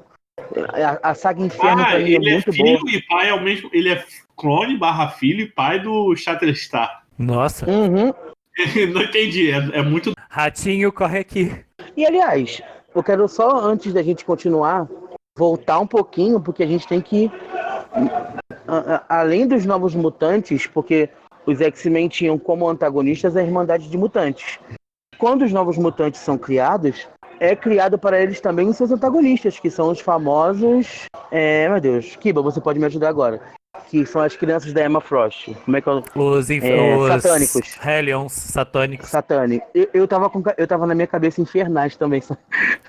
S3: a saga Inferno
S1: Ah,
S3: pra mim é
S1: ele é
S3: muito boa.
S1: filho e pai ao mesmo. Ele é clone barra filho e pai do Shatterstar.
S2: Nossa.
S3: Uhum.
S1: Não entendi. É muito.
S2: Ratinho, corre aqui.
S3: E aliás, eu quero só, antes da gente continuar, voltar um pouquinho, porque a gente tem que. Além dos novos mutantes, porque os X-Men tinham como antagonistas a Irmandade de Mutantes. Quando os novos mutantes são criados, é criado para eles também os seus antagonistas, que são os famosos. Meu Deus, Kiba, você pode me ajudar agora. Que são as crianças da Emma Frost. Como é que
S2: Os
S3: satânicos.
S2: Hellions satânicos.
S3: Satânico. Eu tava na minha cabeça infernais também.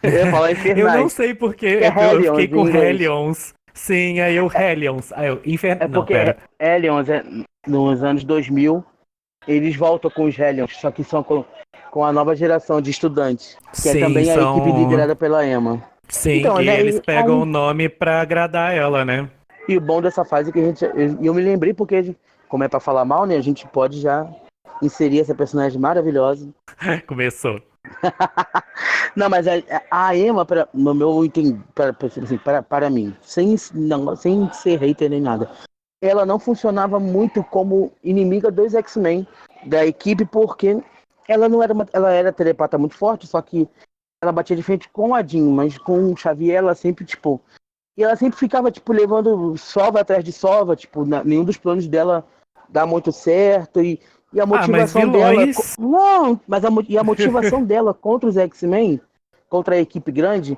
S3: Eu ia falar
S2: Eu não
S3: infernais.
S2: sei porque
S3: Que é
S2: eu
S3: Hellions
S2: fiquei
S3: em
S2: com
S3: inglês.
S2: Hellions. Sim, aí eu Hellions. Aí eu
S3: É
S2: Não,
S3: porque
S2: pera.
S3: Hellions, nos anos 2000, eles voltam com os Hellions, só que são com a nova geração de estudantes, que é
S2: Sim,
S3: também a equipe
S2: são.
S3: liderada pela Emma.
S2: Sim,
S3: Então,
S2: e
S3: né,
S2: eles pegam o nome pra agradar ela, né?
S3: e o bom dessa fase é que eu me lembrei porque, como é pra falar mal, né, a gente pode já inserir essa personagem maravilhosa.
S2: Começou.
S3: Não, mas a Emma, no meu entender, assim, para mim, sem ser hater nem nada, ela não funcionava muito como inimiga dos X-Men da equipe, porque ela não era ela era telepata muito forte, só que ela batia de frente com a Jean, mas com o Xavier ela sempre, tipo, e ela sempre ficava, tipo, levando sova atrás de sova, tipo, nenhum dos planos dela dá muito certo, e a
S2: Ah, mas
S3: motivação dela.
S2: vilões.
S3: Não, mas e a motivação dela contra os X-Men, contra a equipe grande,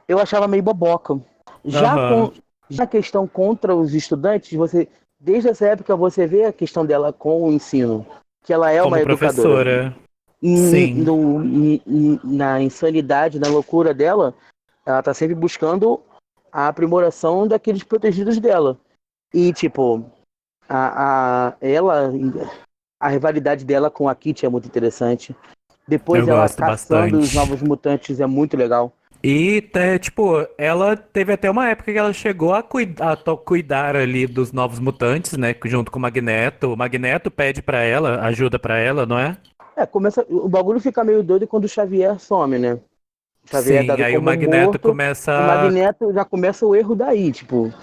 S3: eu achava meio boboca. Já
S2: Aham.
S3: com já a questão contra os estudantes, desde essa época você vê a questão dela com o ensino, que ela é uma
S2: Como
S3: educadora.
S2: professora. Sim.
S3: Na insanidade, na loucura dela, ela tá sempre buscando a aprimoração daqueles protegidos dela. E, tipo, ela, a rivalidade dela com a Kitty é muito interessante. Depois
S2: Eu
S3: ela
S2: gosto
S3: caçando os
S2: bastante.
S3: novos mutantes é muito legal.
S2: E, tipo, ela teve até uma época que ela chegou a cuidar ali dos novos mutantes, né? Junto com o Magneto. O Magneto pede pra ela, ajuda pra ela, não é?
S3: O bagulho fica meio doido quando o Xavier some, né? O Xavier é
S2: Sim,
S3: dado
S2: aí o
S3: como
S2: Magneto
S3: morto,
S2: começa.
S3: o Magneto já começa o erro daí, tipo,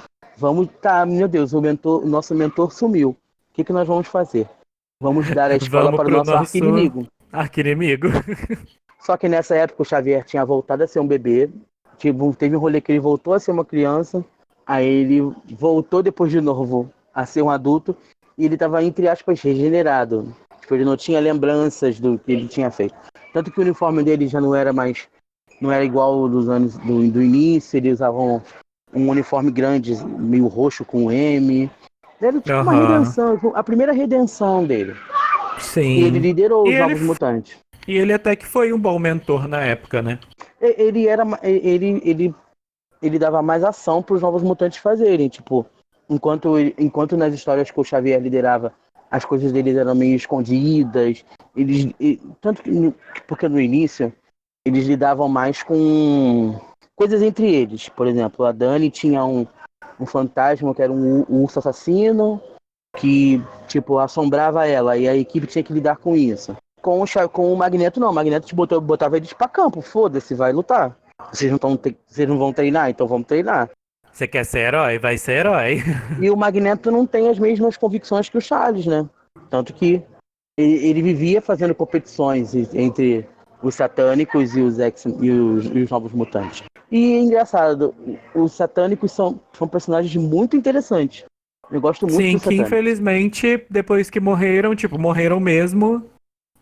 S3: meu Deus, o nosso mentor sumiu. O que nós vamos fazer? Vamos dar a escola
S2: Vamos
S3: para o
S2: pro
S3: nosso
S2: nosso
S3: arqui-inimigo.
S2: arqui-inimigo.
S3: Só que nessa época o Xavier tinha voltado a ser um bebê. Tipo, teve um rolê que ele voltou a ser uma criança. Aí ele voltou depois de novo a ser um adulto. E ele estava, entre aspas, regenerado. Tipo, ele não tinha lembranças do que ele tinha feito. Tanto que o uniforme dele já não era mais. Não era igual dos anos do início. Eles usavam um uniforme grande, meio roxo com M. Era tipo uma
S2: Aham.
S3: redenção. A primeira redenção dele. E ele
S2: Sim.
S3: liderou
S2: E
S3: os
S2: ele,
S3: Novos Mutantes.
S2: e ele até que foi um bom mentor na época, né?
S3: Ele era ele dava mais ação para os novos mutantes fazerem, tipo, enquanto nas histórias que o Xavier liderava, as coisas deles eram meio escondidas, tanto que porque no início eles lidavam mais com coisas entre eles, por exemplo, a Dani tinha um fantasma que era um urso assassino que tipo assombrava ela e a equipe tinha que lidar com isso. Com o Magneto não, o Magneto botava eles pra campo, foda-se, vai lutar. Vocês não vão treinar, então vamos treinar.
S2: Você quer ser herói? Vai ser herói.
S3: E o Magneto não tem as mesmas convicções que o Charles, né? Tanto que ele vivia fazendo competições entre os satânicos e os novos mutantes. E é engraçado, os satânicos são personagens muito interessantes. Eu gosto muito
S2: Sim,
S3: dos
S2: que
S3: satânicos.
S2: infelizmente, depois que morreram, tipo, morreram mesmo.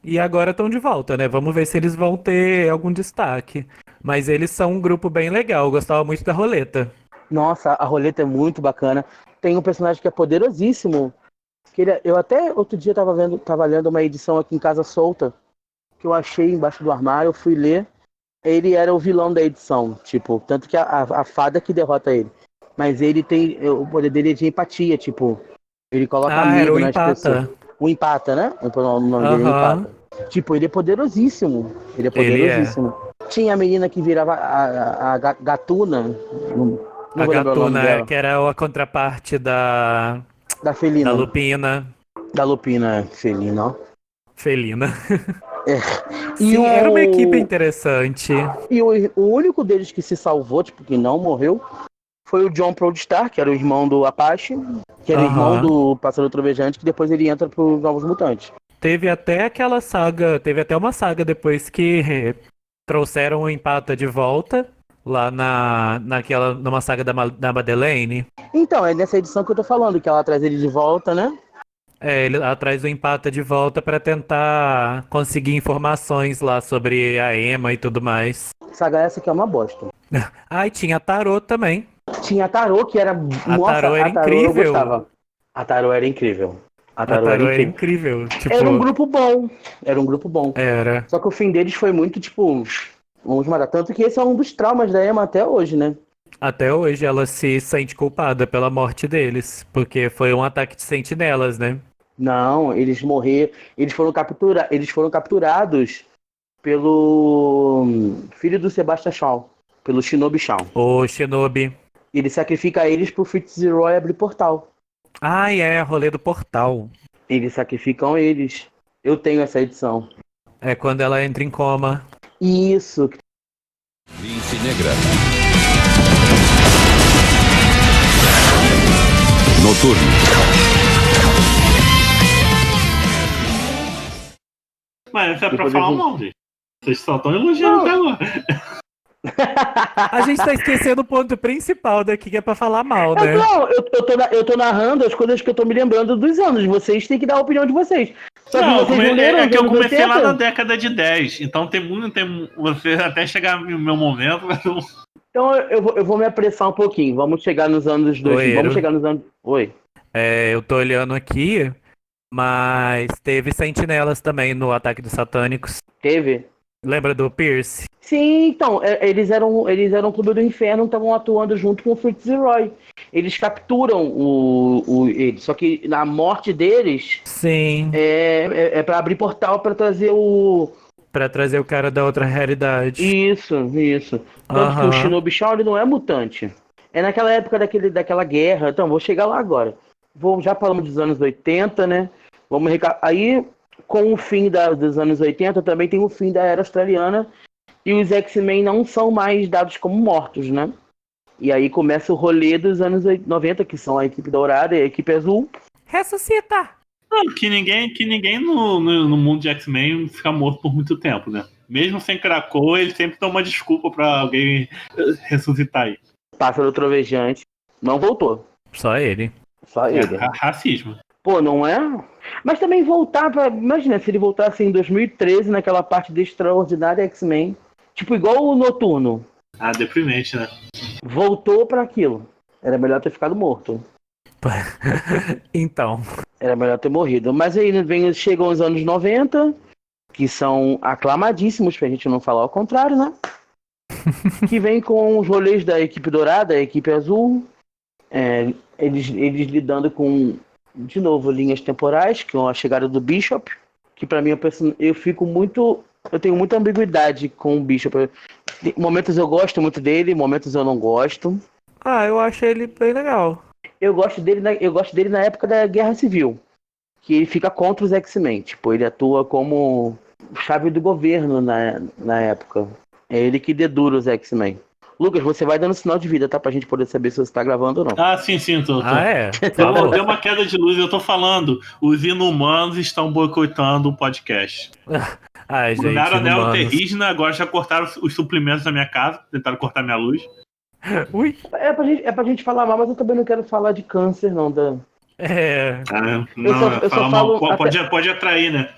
S2: E agora estão de volta, né? Vamos ver se eles vão ter algum destaque. Mas eles são um grupo bem legal. Eu gostava muito da roleta.
S3: Nossa, a roleta é muito bacana. Tem um personagem que é poderosíssimo, Eu até outro dia tava lendo uma edição aqui em casa solta, que eu achei embaixo do armário, eu fui ler. Ele era o vilão da edição, tipo, tanto que a fada que derrota ele. Mas ele tem. O poder dele é de empatia, tipo, ele coloca
S2: Era
S3: medo
S2: o
S3: nas pessoas.
S2: Empata.
S3: O empata, né? O nome dele é
S2: Aham.
S3: empata. Tipo, ele é poderosíssimo. Ele é
S2: Ele é.
S3: poderosíssimo. Tinha a menina que virava a Gatuna. Não, não
S2: A
S3: vou lembrar o nome
S2: Gatuna,
S3: dela.
S2: que era a contraparte
S3: Da
S2: da
S3: Felina.
S2: Lupina.
S3: Da Lupina Felina, ó.
S2: Felina.
S3: E
S2: Sim, era uma equipe
S3: o.
S2: interessante.
S3: E o único deles que se salvou, tipo, que não morreu, foi o John Proudstar, que era o irmão do Apache, que era o irmão
S2: Aham.
S3: do Pássaro Trovejante, que depois ele entra pros Novos Mutantes.
S2: Teve até aquela saga, teve até uma saga depois que trouxeram o Empata de volta, lá numa saga da Madeleine.
S3: Então, é nessa edição que eu tô falando, que ela traz ele de volta, né?
S2: Ela traz o Empata de volta pra tentar conseguir informações lá sobre a Emma e tudo mais.
S3: Saga essa que é uma bosta.
S2: Ah, e tinha a Tarot também.
S3: Tinha a Tarô, que era.
S2: A
S3: Nossa,
S2: Tarot era
S3: a Tarô eu
S2: incrível.
S3: gostava. A Tarô era incrível. A
S2: A
S3: Tarô era
S2: Tarot era
S3: incrível.
S2: incrível. Tipo,
S3: Era um grupo bom. Era um grupo bom.
S2: era.
S3: Só que o fim deles foi muito, tipo. Vamos matar. Tanto que esse é um dos traumas da Emma até hoje, né?
S2: Até hoje ela se sente culpada pela morte deles, porque foi um ataque de sentinelas, né?
S3: Não, eles morreram. Eles foram capturados pelo filho do Sebastian Shaw, pelo Shinobi Shaw.
S2: O Shinobi.
S3: Ele sacrifica eles pro Fitzroy abrir portal.
S2: Ai, rolê do portal.
S3: Eles sacrificam eles. Eu tenho essa edição.
S2: É quando ela entra em coma.
S3: Isso.
S4: Lince Negra. Noturno.
S1: Mas isso é pra
S3: Depois
S1: falar
S3: eu-
S1: mal, gente. Vocês só estão elogiando até agora.
S2: A gente tá esquecendo o ponto principal daqui, que é pra falar mal, né?
S3: Não, eu tô narrando as coisas que eu tô me lembrando dos anos. Vocês têm que dar a opinião de vocês. Só que vocês não leram
S1: é
S3: os
S1: que eu
S3: anos
S1: comecei lá
S3: 80?
S1: na década de 10. Então tem muito tempo. Você até chegar no meu momento. Mas não...
S3: Então eu vou me apressar um pouquinho. Vamos chegar nos anos 2000.
S2: Oi,
S3: Vamos
S2: Ero.
S3: chegar nos anos. Oi.
S2: Eu tô olhando aqui, mas teve sentinelas também no Ataque dos Satânicos.
S3: Teve?
S2: Lembra do Pierce?
S3: Sim, então, eles eram o Clube do Inferno, estavam atuando junto com o Fitzroy. Eles capturam ele, só que na morte deles
S2: Sim,
S3: é para abrir portal para trazer o.
S2: pra trazer o cara da outra realidade.
S3: Isso. Tanto que o
S2: Aham.
S3: Shinobi Shaw ele não é mutante. É naquela época daquela guerra. Então, vou chegar lá agora. Já falamos dos anos 80, né? Aí, com o fim dos anos 80, também tem o fim da Era Australiana. E os X-Men não são mais dados como mortos, né? E aí começa o rolê dos anos 90, que são a equipe dourada e a equipe azul.
S2: Ressuscita!
S1: Não, que ninguém no mundo de X-Men fica morto por muito tempo, né? Mesmo sem Krakoa, ele sempre dá uma desculpa pra alguém ressuscitar aí.
S3: Pássaro Trovejante. Não voltou.
S2: Só ele.
S3: Só ele.
S1: Racismo.
S3: Pô, não é? Mas também voltar pra. Imagina se ele voltasse em 2013 naquela parte de Extraordinária X-Men. Tipo, igual o Noturno.
S1: Deprimente, né?
S3: Voltou pra aquilo. Era melhor ter ficado morto.
S2: Então,
S3: Era melhor ter morrido. Mas aí chegam os anos 90, que são aclamadíssimos, pra gente não falar o contrário, né? Que vem com os rolês da equipe dourada, a equipe azul. Eles lidando com, de novo, linhas temporais, que é a chegada do Bishop. Que pra mim eu fico muito. Eu tenho muita ambiguidade com o Bishop. Momentos eu gosto muito dele, momentos eu não gosto.
S2: eu achei ele bem legal.
S3: Eu gosto dele na época da Guerra Civil. Que ele fica contra os X-Men. Tipo, ele atua como chave do governo na época. É ele que dedura os X-Men. Lucas, você vai dando sinal de vida, tá? Pra gente poder saber se você tá gravando ou não.
S1: Sim, tô.
S2: Falou.
S1: Deu uma queda de luz, eu tô falando. Os inumanos estão boicotando o podcast.
S2: Ai, gente,
S1: Mandaram anel
S2: inumanos.
S1: terrígena, agora já cortaram os suplementos da minha casa, tentaram cortar minha luz.
S2: Ui.
S3: É pra gente falar mal, mas eu também não quero falar de câncer, não.
S1: Não,
S3: só
S1: mal.
S3: falo
S1: Pode atrair, né?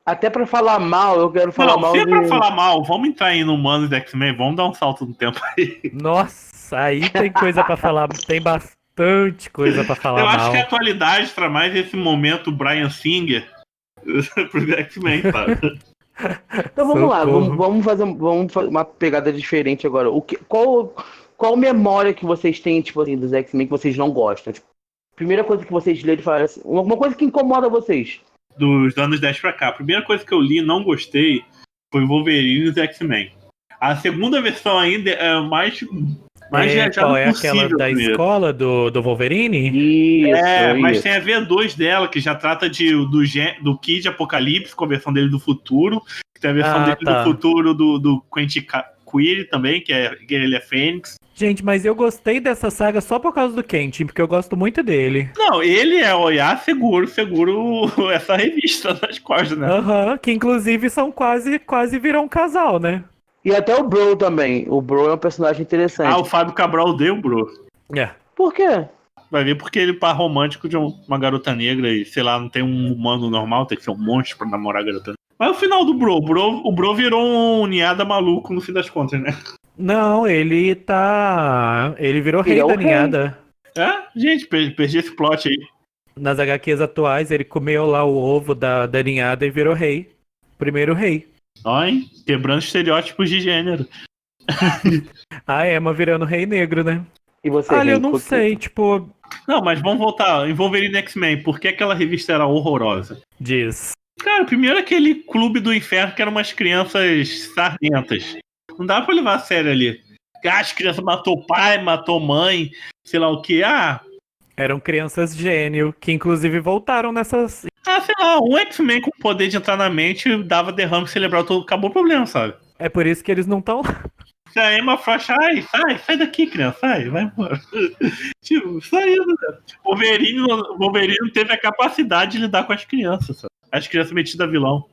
S3: Até pra falar mal, eu quero falar mal
S1: Se é
S3: de...
S1: pra falar mal, vamos entrar aí no Humanos X-Men, vamos dar um salto no tempo aí.
S2: Nossa, aí tem coisa pra falar. Tem bastante bastante coisa pra falar
S1: Eu acho
S2: mal.
S1: que a atualidade traz mais esse momento Bryan Singer pro X-Men, sabe?
S3: Então vamos lá,
S2: Socorro.
S3: vamos fazer uma pegada diferente agora. Qual memória que vocês têm, tipo assim, dos X-Men que vocês não gostam? Tipo, primeira coisa que vocês leram e falaram assim, uma coisa que incomoda vocês.
S1: Dos anos 10 pra cá. A primeira coisa que eu li e não gostei foi Wolverine e os X-Men. A segunda versão ainda é mais viajada
S2: Qual é aquela
S1: possível.
S2: da
S1: Primeiro.
S2: escola do Wolverine?
S1: Mas
S3: Isso.
S1: tem a V2 dela, que já trata do Kid Apocalipse, com a versão dele do futuro. Tem a versão dele
S2: tá.
S1: do futuro do Quentin Query também, que ele é Fênix.
S2: Gente, mas eu gostei dessa saga só por causa do Kent, porque eu gosto muito dele.
S1: Não, ele é olhar seguro essa revista nas costas, né?
S2: Aham, que inclusive são quase viram um casal, né?
S3: E até o Bro também. O Bro é um personagem interessante.
S1: O Fábio Cabral odeia o Bro.
S2: É.
S3: Por quê?
S1: Vai ver porque ele é par romântico de uma garota negra e, sei lá, não tem um humano normal, tem que ser um monstro pra namorar a garota negra. Mas o final do Bro, o Bro virou um ninhada maluco no fim das contas, né?
S2: Não, ele tá. Ele virou
S3: Ele
S2: rei
S3: é o
S2: da
S3: rei.
S2: ninhada.
S1: Gente, perdi esse plot aí.
S2: Nas HQs atuais, ele comeu lá o ovo da ninhada e virou rei. Primeiro rei.
S1: Ó, hein? Quebrando estereótipos de gênero.
S2: A Emma virando rei negro, né?
S3: E você,
S2: Olha, eu
S3: Rei?
S2: não sei, tipo,
S1: Não, mas vamos voltar. Em Wolverine X-Men, por que aquela revista era horrorosa?
S2: diz.
S1: Cara, primeiro aquele clube do inferno que eram umas crianças sardentas. Não dá pra levar a sério ali. As crianças matou pai, matou mãe, sei lá o que.
S2: Eram crianças gênio, que inclusive voltaram nessas.
S1: Sei lá, um X-Men com poder de entrar na mente dava derrame cerebral todo, acabou o problema, sabe?
S2: É por isso que eles não estão.
S1: Se a Emma Frost, sai daqui, criança, sai, vai embora. Tipo, saindo, né? Wolverine não teve a capacidade de lidar com as crianças, sabe? As crianças metidas a vilão.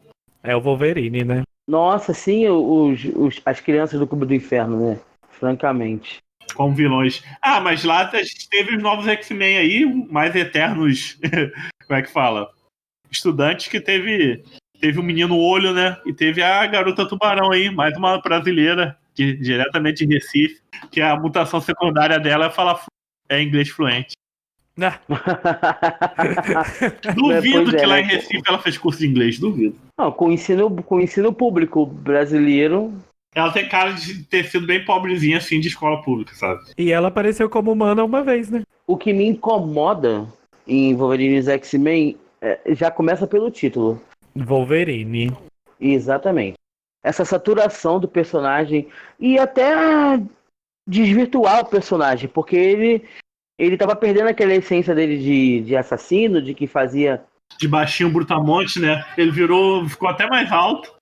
S2: É o Wolverine, né?
S3: Nossa, sim, as crianças do Clube do Inferno, né? Francamente.
S1: Como vilões. Mas lá teve os novos X-Men aí, mais eternos. Como é que fala? Estudantes que teve o menino olho, né? E teve a garota tubarão aí, mais uma brasileira, diretamente de Recife, que a mutação secundária dela é falar inglês fluente.
S2: Ah,
S1: Duvido
S3: Pois é,
S1: que lá
S3: né?
S1: em Recife ela fez curso de inglês, duvido.
S3: Não, com o ensino público brasileiro.
S1: Ela tem cara de ter sido bem pobrezinha, assim, de escola pública, sabe?
S2: e ela apareceu como humana uma vez, né?
S3: O que me incomoda em Wolverine e X-Men já começa pelo título.
S2: Wolverine.
S3: Exatamente. Essa saturação do personagem e até desvirtuar o personagem, porque ele tava perdendo aquela essência dele de assassino, de que fazia.
S1: De baixinho brutamonte, né? Ele ficou até mais alto.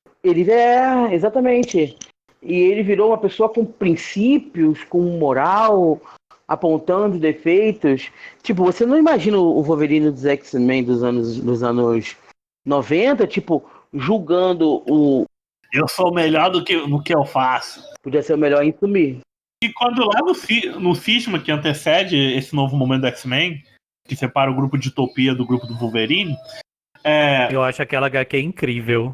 S3: Exatamente. E ele virou uma pessoa com princípios, com moral, apontando defeitos. Tipo, você não imagina o Wolverine dos X-Men dos anos 90, tipo, julgando o.
S1: Eu sou melhor no que eu faço.
S3: Podia ser o melhor em sumir.
S1: E quando lá no cisma que antecede esse novo momento do X-Men, que separa o grupo de Utopia do grupo do Wolverine,
S2: Eu acho aquela HQ incrível.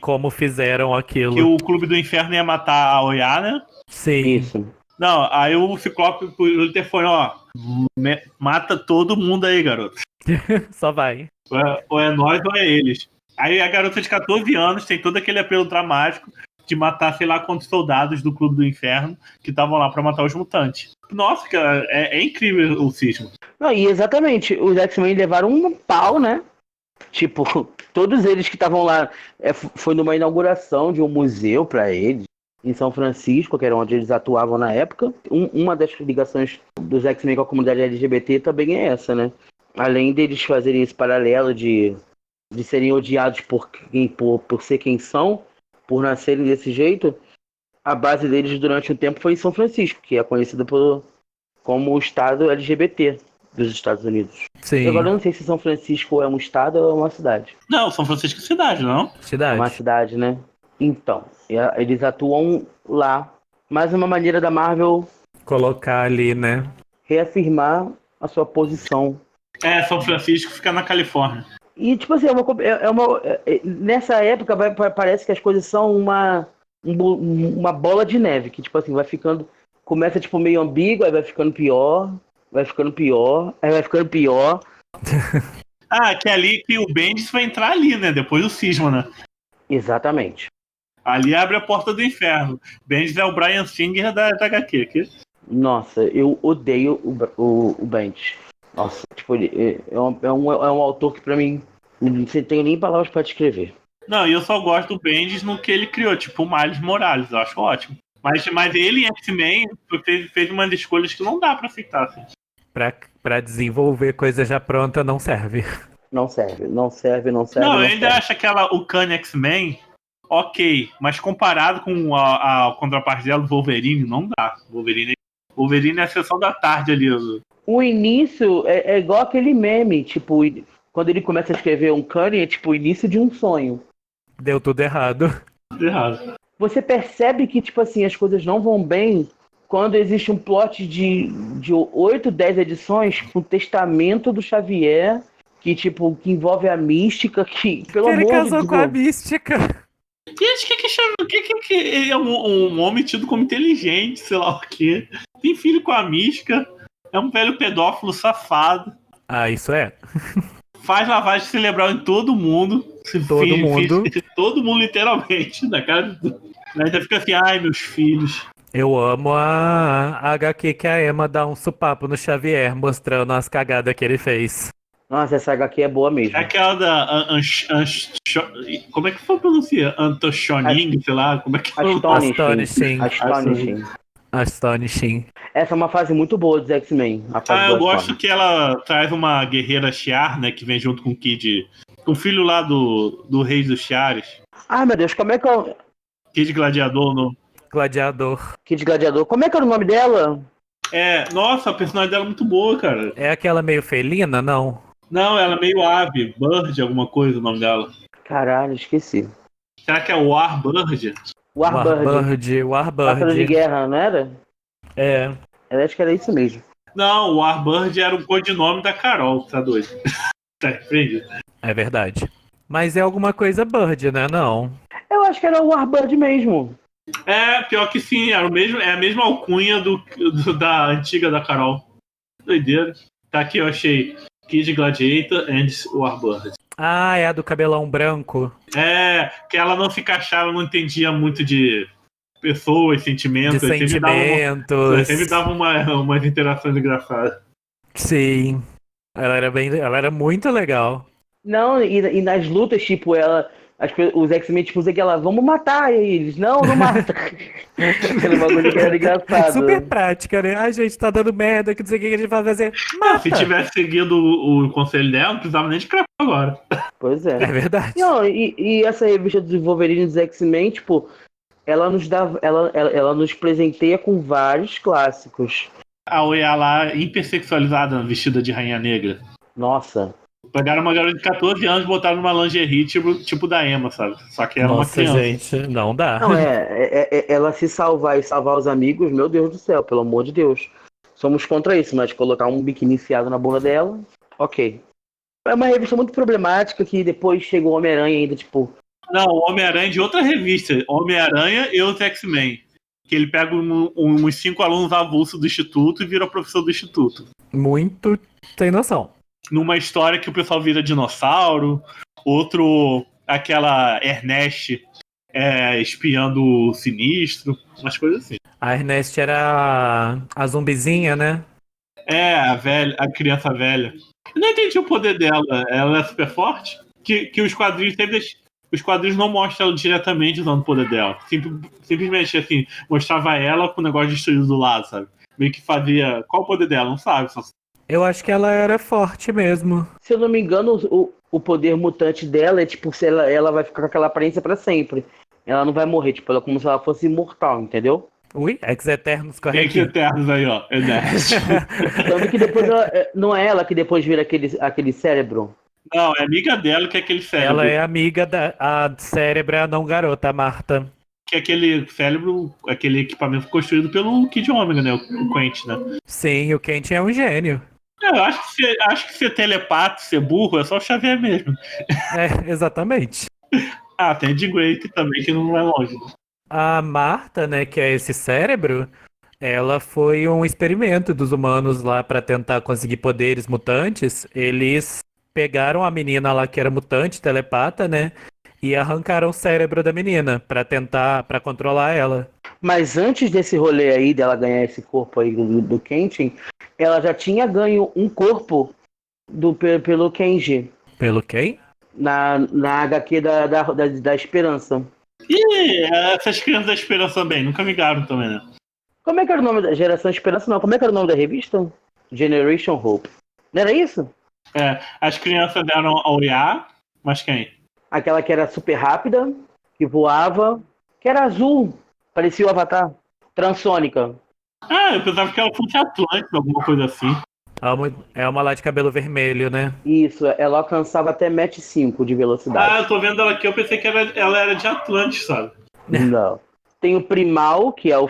S2: Como fizeram aquilo.
S1: que o Clube do Inferno ia matar a Oya, né?
S2: Sim.
S3: Isso.
S1: Não, aí o Ciclope pelo telefone, mata todo mundo aí, garoto.
S2: Só vai.
S1: Ou é nós ou é eles. Aí a garota de 14 anos tem todo aquele apelo dramático de matar sei lá quantos soldados do Clube do Inferno que estavam lá pra matar os mutantes. Nossa, cara, é incrível o cisma.
S3: Não, e exatamente, os X-Men levaram um pau, né? Tipo, todos eles que estavam lá, foi numa inauguração de um museu para eles, em São Francisco, que era onde eles atuavam na época. Uma das ligações dos X-Men com a comunidade LGBT também é essa, né? Além deles fazerem esse paralelo de serem odiados por ser quem são, por nascerem desse jeito, a base deles durante um tempo foi em São Francisco, que é conhecido como o estado LGBT dos Estados Unidos.
S2: Sim.
S3: Agora eu não sei se São Francisco é um estado ou é uma cidade.
S1: Não, São Francisco é cidade, não?
S3: É
S2: Cidade.
S3: uma cidade, né? Então, eles atuam lá. Mais uma maneira da Marvel
S2: Colocar ali, né?
S3: reafirmar a sua posição.
S1: São Francisco fica na Califórnia.
S3: E, tipo assim, nessa época parece que as coisas são uma bola de neve, que, tipo assim, vai ficando. Começa, tipo, meio ambíguo, aí vai ficando pior. vai ficando pior, aí vai ficando pior.
S1: Ah, que é ali que o Bendis vai entrar ali, né? Depois do cisma, né?
S3: Exatamente.
S1: Ali abre a porta do inferno. Bendis é o Bryan Singer da HQ. Aqui.
S3: Nossa, eu odeio o Bendis. Nossa, tipo, ele é um autor que pra mim não tenho nem palavras pra descrever.
S1: Não, e eu só gosto do Bendis no que ele criou, tipo o Miles Morales, eu acho ótimo. Mas ele em X-Men fez umas escolhas que não dá pra aceitar. Assim.
S2: Pra desenvolver coisa já pronta não serve.
S3: Não serve, não serve, não serve,
S1: Não,
S3: não
S1: eu ainda
S3: serve.
S1: acho o Kanye X-Men ok, mas comparado com a contraparte dela, o Wolverine, não dá. Wolverine é a sessão da tarde ali.
S3: O início é igual aquele meme, tipo, quando ele começa a escrever um Kanye, é tipo o início de um sonho.
S2: Deu tudo errado.
S1: Errado.
S3: Você percebe que, tipo assim, as coisas não vão bem quando existe um plot de 8, 10 edições com o testamento do Xavier, que, tipo, que envolve a mística, que, pelo
S2: Ele
S3: amor de
S2: casou com a
S3: Deus.
S2: mística.
S1: Gente, que chama? Que ele é um homem tido como inteligente, sei lá o quê. Tem filho com a mística. É um velho pedófilo safado.
S2: Ah, isso é.
S1: Faz lavagem cerebral em todo mundo.
S2: Todo mundo.
S1: Todo mundo, literalmente. Na cara de tudo. Ainda fica assim, ai, meus filhos.
S2: Eu amo a HQ que a Emma dá um supapo no Xavier, mostrando as cagadas que ele fez.
S3: Nossa, essa HQ é boa mesmo.
S1: É aquela da. Como é que foi pronunciar? Antoshoning, sei lá. Como é que foi?
S2: Astonishing.
S3: Astonishing.
S2: Astonishing.
S3: Essa é uma fase muito boa dos X-Men. a fase
S1: Ah,
S3: do
S1: eu gosto
S3: Astonishing.
S1: que ela traz uma guerreira Shi'ar, né? Que vem junto com o Kid. Com o filho lá do rei dos Shi'ares.
S3: Ai, meu Deus, como é que é o...
S1: Kid Gladiador.
S2: Gladiador.
S3: Kid Gladiador, como é que era o nome dela?
S1: Nossa, a personagem dela é muito boa, cara.
S2: É aquela meio felina, não?
S1: Não, ela é meio ave. Bird, alguma coisa o nome dela.
S3: Caralho, esqueci.
S1: Será que é Warbird?
S3: Warbird. Pássaro de
S2: Warbird.
S3: guerra, não era?
S2: É.
S3: Eu acho que era isso mesmo.
S1: Não, o Warbird era o codinome da Carol, tá doido? Tá repreendido.
S2: É verdade. Mas é alguma coisa Bird, né? Não.
S3: Eu acho que era o Warbird mesmo.
S1: Pior que sim, é a mesma alcunha da antiga da Carol. Doideira. Tá aqui, eu achei. Kid Gladiator and Warbird.
S2: Ah, é a do cabelão branco.
S1: Que ela não se encaixava, não entendia muito de pessoas, sentimentos.
S2: De sentimentos.
S1: Sempre dava umas interações engraçadas.
S2: Sim. Ela era muito legal.
S3: Não, e nas lutas, tipo, os X-Men, tipo, usam aquela, vamos matar eles. Não mata. Aquele bagulho que era engraçado.
S2: Super prática, né? A gente tá dando merda, que não sei o que a gente vai fazer. Mata.
S1: Se tivesse seguido o conselho dela, não precisava nem de cravar agora.
S3: Pois é.
S2: É verdade.
S3: Não, e essa revista dos Wolverine e dos X-Men, tipo, ela nos presenteia com vários clássicos.
S1: A Oya lá, hipersexualizada, vestida de rainha negra.
S3: Nossa.
S1: Pegaram uma garota de 14 anos e botaram numa lingerie tipo da Emma, sabe? Só que era uma
S2: Nossa,
S1: criança.
S2: gente, não dá.
S3: Não, ela se salvar e salvar os amigos, meu Deus do céu, pelo amor de Deus. Somos contra isso, mas colocar um biquíni enfiado na bunda dela, ok. É uma revista muito problemática que depois chegou o Homem-Aranha ainda, tipo...
S1: Não, o Homem-Aranha de outra revista. Homem-Aranha e os X-Men. Que ele pega uns 5 alunos avulsos do instituto e vira professor do instituto.
S2: Muito sem noção.
S1: Numa história que o pessoal vira dinossauro. Outro, aquela Ernest espiando o Sinistro. Umas coisas assim.
S2: A Ernest era a zumbizinha, né?
S1: A criança velha. Eu não entendi o poder dela. Ela é super forte? Que os quadrinhos sempre... Os quadrinhos não mostram ela diretamente usando o poder dela. Simplesmente, assim, mostrava ela com o negócio destruído do lado, sabe? Meio que fazia... Qual o poder dela? Não sabe.
S2: Eu acho que ela era forte mesmo.
S3: Se eu não me engano, o poder mutante dela é tipo, se ela vai ficar com aquela aparência pra sempre. Ela não vai morrer, tipo, ela é como se ela fosse imortal, entendeu?
S2: Ui, Ex-Eternos corre
S1: Tem
S2: aqui.
S1: Eternos aí, ó.
S3: Tanto que depois não é ela que depois vira aquele cérebro.
S1: Não, é amiga dela que é aquele cérebro.
S2: Ela é amiga a cérebra, a não garota, a Marta.
S1: Que é aquele cérebro, aquele equipamento construído pelo Kid Omega, né? O Quentin, né?
S2: Sim, o Kent é um gênio.
S1: Eu acho que ser telepata, ser burro, é só o Xavier mesmo.
S2: É, exatamente.
S1: Tem a Jean Grey também, que não vai longe.
S2: A Marta, né, que é esse cérebro, Ela foi um experimento dos humanos lá pra tentar conseguir poderes mutantes. Eles pegaram a menina lá que era mutante, telepata, né? E arrancaram o cérebro da menina pra controlar ela.
S3: Mas antes desse rolê aí dela ganhar esse corpo aí do Kenshin, ela já tinha ganho um corpo pelo Kenji
S2: Pelo quem?
S3: na HQ da Esperança.
S1: E essas crianças da esperança também, nunca me ligaram também, né?
S3: Como é que era o nome da Geração Esperança? Não, como é que era o nome da revista? Generation Hope. Não era isso?
S1: As crianças deram a olhar, mas quem?
S3: Aquela que era super rápida, que voava, que era azul, parecia o Avatar. Transônica.
S1: Eu pensava que ela fosse Atlântida, alguma coisa assim.
S2: É uma lá de cabelo vermelho, né?
S3: Isso, ela alcançava até Mach 5 de velocidade.
S1: Eu tô vendo ela aqui, eu pensei que ela era de Atlantis, sabe?
S3: Não. Tem o Primal, que é o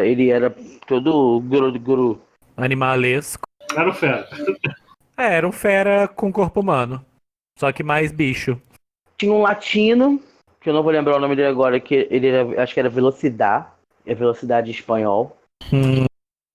S3: ele era todo guru.
S2: Animalesco.
S1: Era o Fera.
S2: Era um fera com corpo humano. Só que mais bicho.
S3: Tinha um latino, que eu não vou lembrar o nome dele agora, que ele era, acho que era Velocidade. É Velocidade em espanhol.
S2: Hum,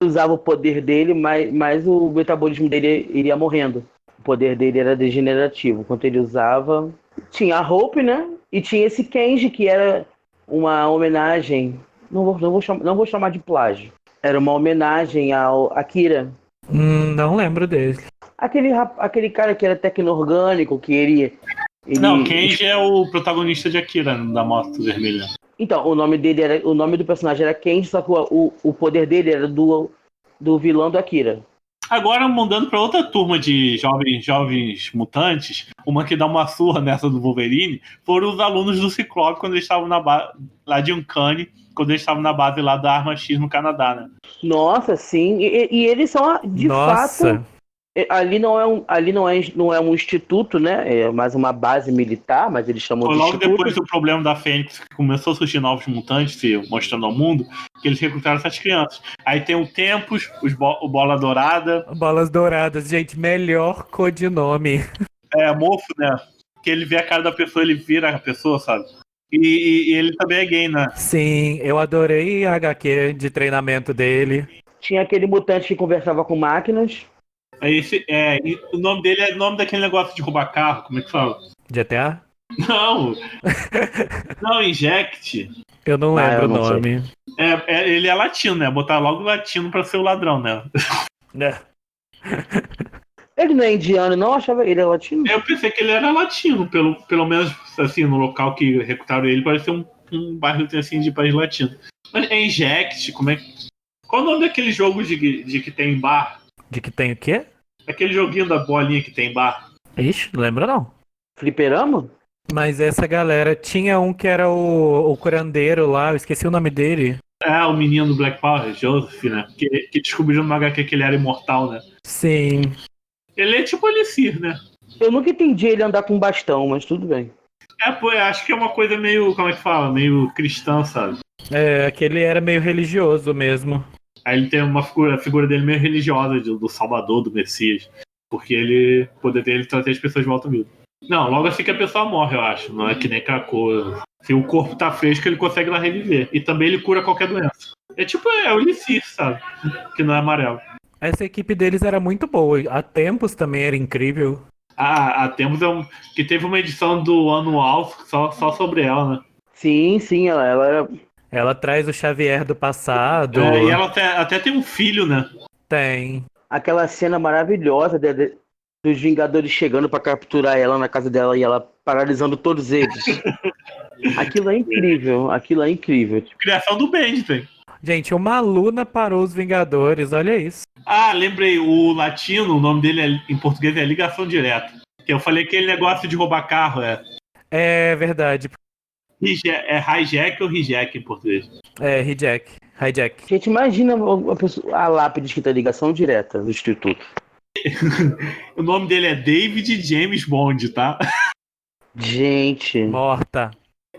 S3: Usava o poder dele, mas o metabolismo dele iria morrendo. O poder dele era degenerativo. Enquanto ele usava. Tinha a Hope, né? E tinha esse Kenji, que era uma homenagem. Não vou chamar de plágio. Era uma homenagem ao Akira.
S2: não lembro dele.
S3: Aquele cara que era tecno-orgânico, que ele.
S1: Não, Kenji é o protagonista de Akira, da Moto Vermelha.
S3: Então, o nome do personagem era Kenji, só que o poder dele era do vilão do Akira.
S1: Agora, mudando pra outra turma de jovens mutantes, uma que dá uma surra nessa do Wolverine, foram os alunos do Ciclope quando eles estavam lá de Uncanny, quando eles estavam na base lá da Arma X no Canadá, né?
S3: Nossa, sim. E eles são, de
S2: Nossa.
S3: fato. Ali não é um instituto, né? É mais uma base militar, mas eles chamam
S1: Foi
S3: de
S1: logo
S3: instituto.
S1: depois do problema da Fênix, que começou a surgir novos mutantes se mostrando ao mundo, que eles recrutaram essas crianças. Aí tem o Tempos, o Bola Dourada,
S2: Bolas douradas, gente, melhor codinome.
S1: Mofo, né? Que ele vê a cara da pessoa, ele vira a pessoa, sabe? E ele também é gay, né?
S2: Sim, eu adorei a HQ de treinamento dele.
S3: Tinha aquele mutante que conversava com máquinas.
S1: E o nome dele é o nome daquele negócio de roubar carro, como é que fala?
S2: GTA?
S1: Não! Não, Inject.
S2: Eu não lembro
S3: eu
S2: o
S3: não sei.
S2: nome.
S1: Ele é latino, né? Botar logo latino pra ser o ladrão, né?
S2: É.
S3: Ele não é indiano, não? Achava ele é latino.
S1: Eu pensei que ele era latino, pelo menos assim, no local que recrutaram ele, parecia um bairro assim, de país latino. Mas é Inject, como é que. Qual o nome daquele jogo de que tem bar?
S2: De que tem o quê?
S1: Aquele joguinho da bolinha que tem bar.
S2: Ixi, não lembro não.
S3: Fliperama?
S2: Mas essa galera tinha um que era o curandeiro lá, eu esqueci o nome dele.
S1: O menino do Black Power, Joseph, né? Que descobriu no HQ que ele era imortal, né?
S2: Sim.
S1: Ele é tipo Elixir, né?
S3: Eu nunca entendi ele andar com bastão, mas tudo bem.
S1: Pô, eu acho que é uma coisa meio, como é que fala? Meio cristã, sabe?
S2: Aquele era meio religioso mesmo.
S1: Aí ele tem a figura dele meio religiosa, do Salvador, do Messias. Porque o poder dele trazer as pessoas de volta à vida. Não, logo assim que a pessoa morre, eu acho. Não é que nem Krakoa. Se o corpo tá fresco, ele consegue lá reviver. E também ele cura qualquer doença. É tipo, o Elixir, sabe? Que não é amarelo.
S2: Essa equipe deles era muito boa. A Tempos também era incrível.
S1: A Temos que teve uma edição do anual só sobre ela, né?
S3: Sim, ela era.
S2: Ela traz o Xavier do passado.
S1: E ela até tem um filho, né?
S2: Tem.
S3: Aquela cena maravilhosa dos Vingadores chegando pra capturar ela na casa dela e ela paralisando todos eles. Aquilo é incrível,
S1: Criação do Bendis.
S2: Gente, uma aluna parou os Vingadores, olha isso.
S1: Lembrei, o latino, o nome dele em português é Ligação Direta. Que eu falei aquele negócio de roubar carro,
S2: É verdade.
S1: É hijack ou hijack em português?
S2: É, hijack.
S3: Gente, imagina a lápide escrita ligação direta do Instituto.
S1: O nome dele é David James Bond, tá?
S3: Gente.
S2: Morta.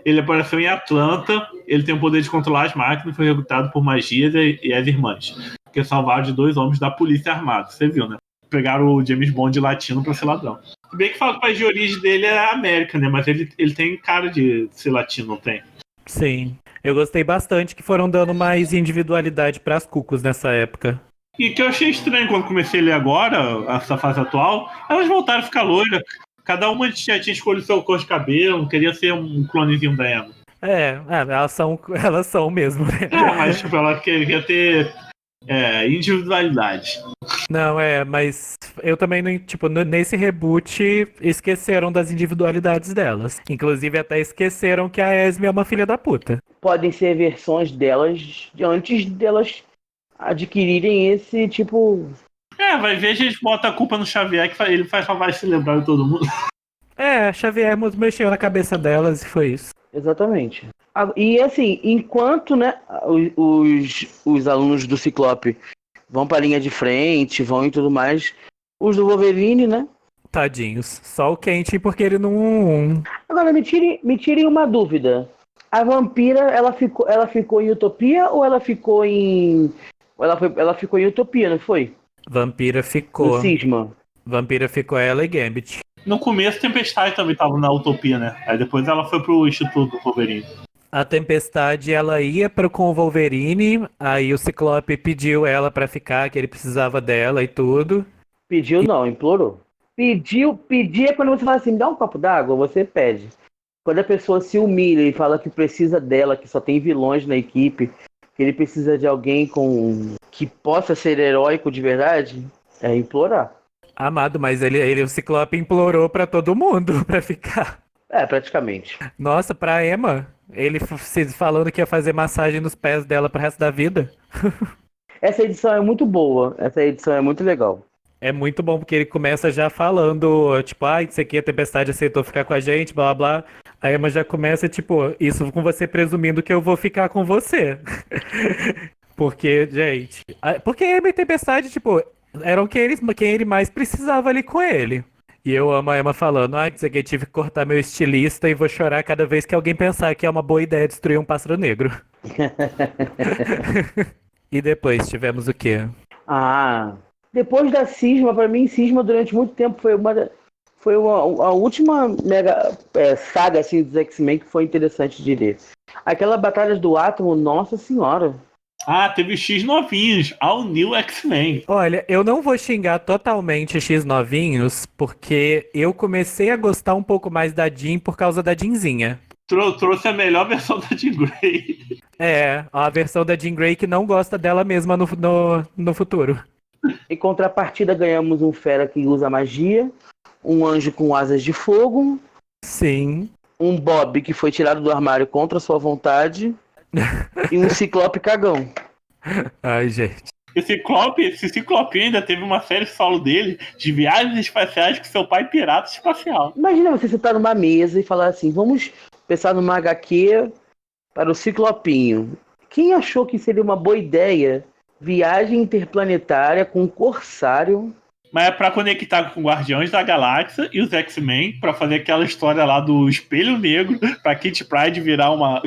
S1: Ele apareceu em Atlanta, ele tem o poder de controlar as máquinas, foi recrutado por Magia e as irmãs, que salvaram de 2 homens da polícia armada. Você viu, né? Pegaram o James Bond latino pra ser ladrão. Se bem que fala que o país de origem dele é a América, né? Mas ele tem cara de ser latino, não tem?
S2: Sim. Eu gostei bastante que foram dando mais individualidade pras cucos nessa época.
S1: E que eu achei estranho quando comecei a ler agora, essa fase atual, elas voltaram a ficar loiras. Cada uma tinha escolhido seu cor de cabelo, queria ser um clonezinho da Emma.
S2: Elas são mesmo, né?
S1: Mas tipo, ela queria ter individualidade.
S2: Não, mas eu também não, tipo, nesse reboot esqueceram das individualidades delas. Inclusive até esqueceram que a Esme é uma filha da puta.
S3: Podem ser versões delas antes delas adquirirem esse tipo.
S1: Vai ver, a gente bota a culpa no Xavier, que ele faz lavagem cerebral em todo mundo.
S2: Xavier mexeu na cabeça delas e foi isso.
S3: Exatamente. E assim, enquanto, né, os alunos do Ciclope vão pra linha de frente, vão e tudo mais, os do Wolverine, né?
S2: Tadinhos. Só o Quentin porque ele não...
S3: Agora, me tirem uma dúvida. A vampira, ela ficou em Utopia ou ela ficou em... Ela ficou em Utopia, não foi?
S2: Vampira ficou.
S3: No Cisma.
S2: Vampira ficou ela e Gambit.
S1: No começo, Tempestade também tava na Utopia, né? Aí depois ela foi pro Instituto do Wolverine.
S2: A Tempestade, ela ia com o Wolverine, aí o Ciclope pediu ela pra ficar, que ele precisava dela e tudo.
S3: Pediu não, implorou. Pedir é quando você fala assim, me dá um copo d'água, você pede. Quando a pessoa se humilha e fala que precisa dela, que só tem vilões na equipe, que ele precisa de alguém que possa ser heróico de verdade, é implorar.
S2: Amado, mas o Ciclope implorou pra todo mundo pra ficar.
S3: Praticamente.
S2: Nossa, pra Emma, ele falando que ia fazer massagem nos pés dela pro resto da vida.
S3: Essa edição é muito boa, essa edição é muito legal.
S2: É muito bom, porque ele começa já falando, tipo, isso aqui a Tempestade aceitou ficar com a gente, blá blá blá. A Emma já começa, tipo, isso com você presumindo que eu vou ficar com você. Porque, gente... Porque Emma e Tempestade, tipo, eram quem ele mais precisava ali com ele. E eu amo a Emma falando, isso aqui eu tive que cortar meu estilista e vou chorar cada vez que alguém pensar que é uma boa ideia destruir um pássaro negro. E depois tivemos o quê?
S3: Depois da Cisma, pra mim, Cisma durante muito tempo foi a última mega saga assim, dos X-Men que foi interessante de ler. Aquela Batalha do Átomo, nossa senhora.
S1: Teve X novinhos, All New X-Men.
S2: Olha, eu não vou xingar totalmente X novinhos, porque eu comecei a gostar um pouco mais da Jean por causa da Jeanzinha.
S1: Trouxe a melhor versão da Jean Grey.
S2: A versão da Jean Grey que não gosta dela mesma no futuro.
S3: Em contrapartida, ganhamos um fera que usa magia, um anjo com asas de fogo.
S2: Sim.
S3: Um Bob que foi tirado do armário contra sua vontade. E um Ciclope cagão.
S2: Ai, gente.
S1: Esse Ciclope ainda teve uma série solo dele de viagens espaciais com seu pai pirata espacial.
S3: Imagina você sentar numa mesa e falar assim, vamos pensar numa HQ para o Ciclopinho. Quem achou que seria uma boa ideia viagem interplanetária com um corsário?
S1: Mas é pra conectar com Guardiões da Galáxia e os X-Men, pra fazer aquela história lá do Espelho Negro, pra Kitty Pryde virar uma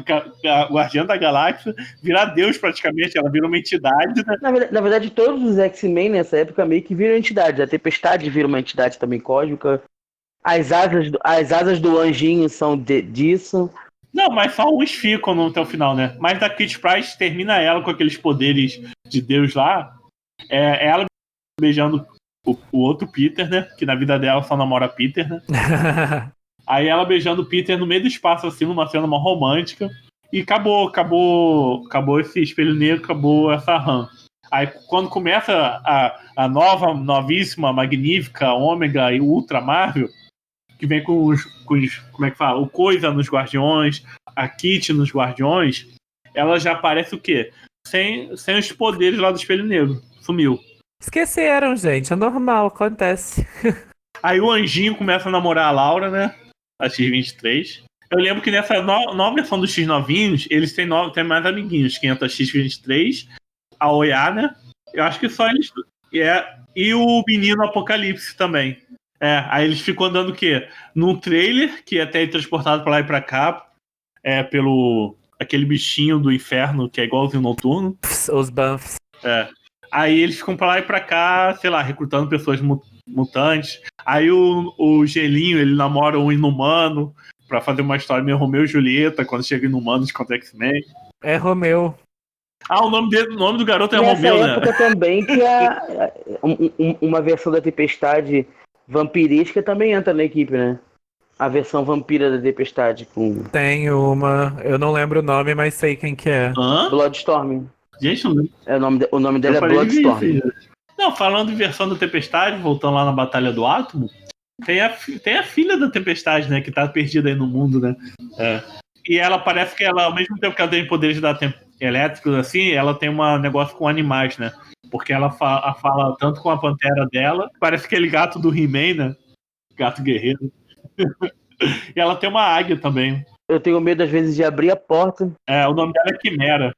S1: Guardiã da Galáxia, virar Deus praticamente, ela vira uma entidade. Né?
S3: Na verdade, todos os X-Men nessa época meio que viram entidade. A Tempestade vira uma entidade também cósmica. As asas do anjinho são disso.
S1: Não, mas só uns ficam até o final, né? Mas da Kitty Pryde termina ela com aqueles poderes de Deus lá. Ela beijando o outro Peter, né? Que na vida dela só namora Peter, né? Aí ela beijando o Peter no meio do espaço, assim, numa cena uma romântica. E acabou esse Espelho Negro, acabou essa run. Aí quando começa a novíssima, magnífica, Ômega e Ultra Marvel, que vem com os como é que fala? O Coisa nos Guardiões, a Kitty nos Guardiões, ela já aparece o quê? Sem os poderes lá do Espelho Negro. Sumiu.
S2: Esqueceram, gente. É normal, acontece.
S1: Aí o Anjinho começa a namorar a Laura, né? A X-23. Eu lembro que nessa nova versão dos X-novinhos, eles têm mais amiguinhos. 500 X-23, a Oiá, né? Eu acho que só eles... E o menino Apocalipse também. Aí eles ficam andando o quê? Num trailer, que é até transportado pra lá e pra cá, pelo aquele bichinho do inferno, que é igualzinho Noturno.
S2: Os Banffs.
S1: Aí eles ficam pra lá e pra cá, sei lá, recrutando pessoas mutantes. Aí o Gelinho, ele namora um inumano pra fazer uma história meio Romeu e Julieta, quando chega inumanos contra X-Men.
S2: É Romeu.
S1: Ah, o nome do garoto é
S3: Nessa
S1: Romeu, né?
S3: época também que uma versão da Tempestade vampirística também entra na equipe, né? A versão vampira da Tempestade com
S2: Tem uma. Eu não lembro o nome, mas sei quem que é.
S1: Hã?
S3: Bloodstorm.
S1: Gente, não lembro.
S3: O nome
S1: Eu
S3: dela é
S1: parei de ver isso
S3: Bloodstorm.
S1: aí. Não, falando de versão da Tempestade, voltando lá na Batalha do Átomo, tem a filha da Tempestade, né? Que tá perdida aí no mundo, né? É. E ela parece que ela, ao mesmo tempo que ela tem poderes elétricos, assim, ela tem um negócio com animais, né? Porque ela fala tanto com a pantera dela, parece aquele gato do He-Man, né? Gato guerreiro. E ela tem uma águia também.
S3: Eu tenho medo, às vezes, de abrir a porta.
S1: É, o nome dela é Quimera.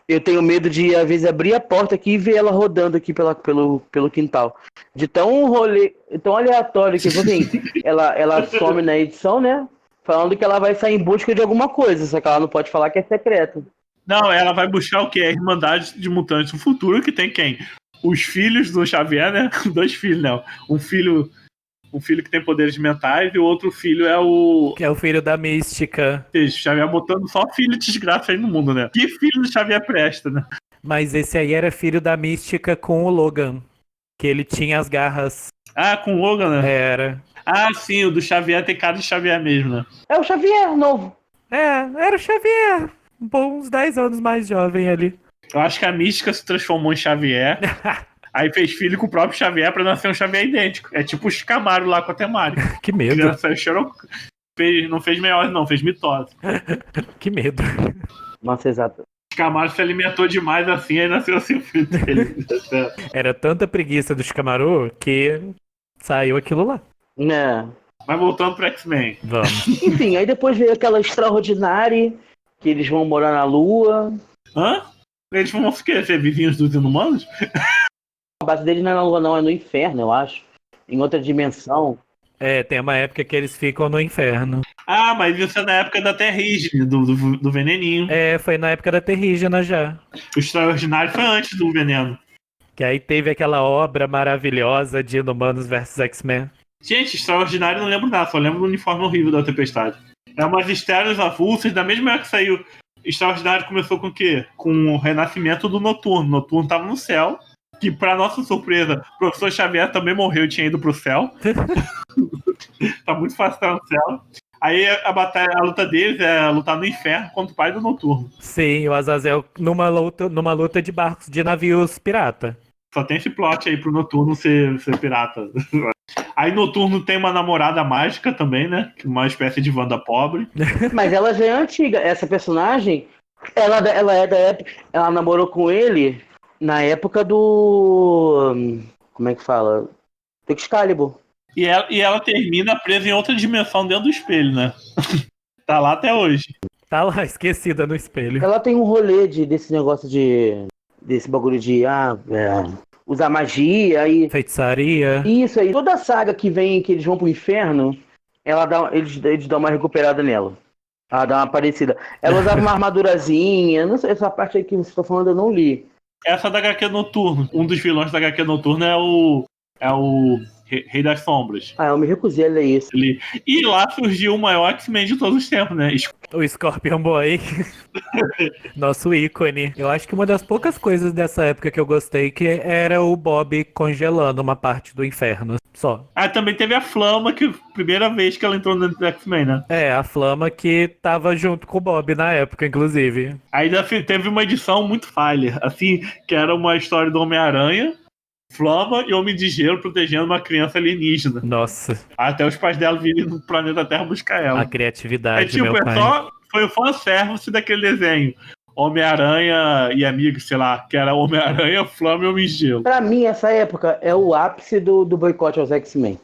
S3: Eu tenho medo de, às vezes, abrir a porta aqui e ver ela rodando aqui pelo quintal. De tão rolê, tão aleatório que, tipo assim, ela some na edição, né? Falando que ela vai sair em busca de alguma coisa, só que ela não pode falar que é secreto.
S1: Não, ela vai buscar o quê? A Irmandade de Mutantes do Futuro, que tem quem? Os filhos do Xavier, né? 2 filhos, não. Um filho que tem poderes mentais e o outro filho é o...
S2: Que é o filho da Mística.
S1: O Xavier botando só filho de desgraça aí no mundo, né? Que filho do Xavier presta, né?
S2: Mas esse aí era filho da Mística com o Logan. Que ele tinha as garras.
S1: Ah, com o Logan, né?
S2: Era.
S1: Ah, sim, o do Xavier tem cara de Xavier mesmo, né?
S3: É o Xavier novo.
S2: Era o Xavier. Uns 10 anos mais jovem ali.
S1: Eu acho que a Mística se transformou em Xavier. Aí fez filho com o próprio Xavier pra nascer um Xavier idêntico. É tipo os Camaro lá com a Temari.
S2: Que medo.
S1: Não fez meiose, não, fez mitose.
S2: Que medo.
S3: Nossa, exato.
S1: Os Camaro se alimentou demais assim, aí nasceu assim o filho dele.
S2: Era tanta preguiça dos Camaro que saiu aquilo lá.
S3: Né?
S1: Mas voltando pro X-Men.
S2: Vamos.
S3: Enfim, aí depois veio aquela extraordinária que eles vão morar na Lua.
S1: Hã? Eles vão ser vizinhos dos inumanos?
S3: A base deles não é na Lua, não, é no inferno, eu acho. Em outra dimensão.
S2: Tem uma época que eles ficam no inferno.
S1: Ah, mas isso é na época da Terrígene, do veneninho.
S2: Foi na época da Terrígena já.
S1: O Extraordinário foi antes do veneno.
S2: Que aí teve aquela obra maravilhosa de Inumanos vs X-Men.
S1: Gente, Extraordinário não lembro nada, só lembro do uniforme horrível da Tempestade. É umas estéreos avulsas, da mesma época que saiu. Extraordinário começou com o quê? Com o renascimento do Noturno. O Noturno tava no céu, que pra nossa surpresa, o professor Xavier também morreu e tinha ido pro céu. Tá muito fácil estar no céu. Aí a luta deles é lutar no inferno contra o pai do Noturno.
S2: Sim, o Azazel numa luta de barcos, de navios pirata.
S1: Só tem esse plot aí pro Noturno ser pirata. Aí Noturno tem uma namorada mágica também, né? Uma espécie de Wanda pobre.
S3: Mas ela já é antiga. Essa personagem, ela é da época. Ela namorou com ele na época do. Como é que fala? Do Excalibur.
S1: E ela termina presa em outra dimensão dentro do espelho, né? Tá lá até hoje.
S2: Tá lá, esquecida no espelho.
S3: Ela tem um rolê desse negócio desse bagulho de usar magia e.
S2: Feitiçaria.
S3: Isso aí. Toda a saga que vem, que eles vão pro inferno, eles dão uma recuperada nela. Ela dá uma parecida. Ela usava uma armadurazinha. Não sei, essa parte aí que você tá falando eu não li.
S1: Essa da HQ Noturno. Um dos vilões da HQ Noturno é o Rei das Sombras.
S3: Ah, eu me recusei a ler isso.
S1: E lá surgiu o maior X-Men de todos os tempos, né?
S2: O Scorpion Boy. Nosso ícone. Eu acho que uma das poucas coisas dessa época que eu gostei que era o Bob congelando uma parte do inferno. Só.
S1: Ah, também teve a Flama, que primeira vez que ela entrou dentro do X-Men, né?
S2: A Flama que tava junto com o Bob na época, inclusive.
S1: Ainda teve uma edição muito falha, assim, que era uma história do Homem-Aranha, Flama e Homem de Gelo protegendo uma criança alienígena.
S2: Nossa.
S1: Até os pais dela virem no planeta Terra buscar ela.
S2: A criatividade,
S1: meu pai. Foi o fanservice daquele desenho. Homem-Aranha e amigos, sei lá, que era Homem-Aranha, Flama e Homem de Gelo.
S3: Pra mim, essa época é o ápice do boicote aos X-Men.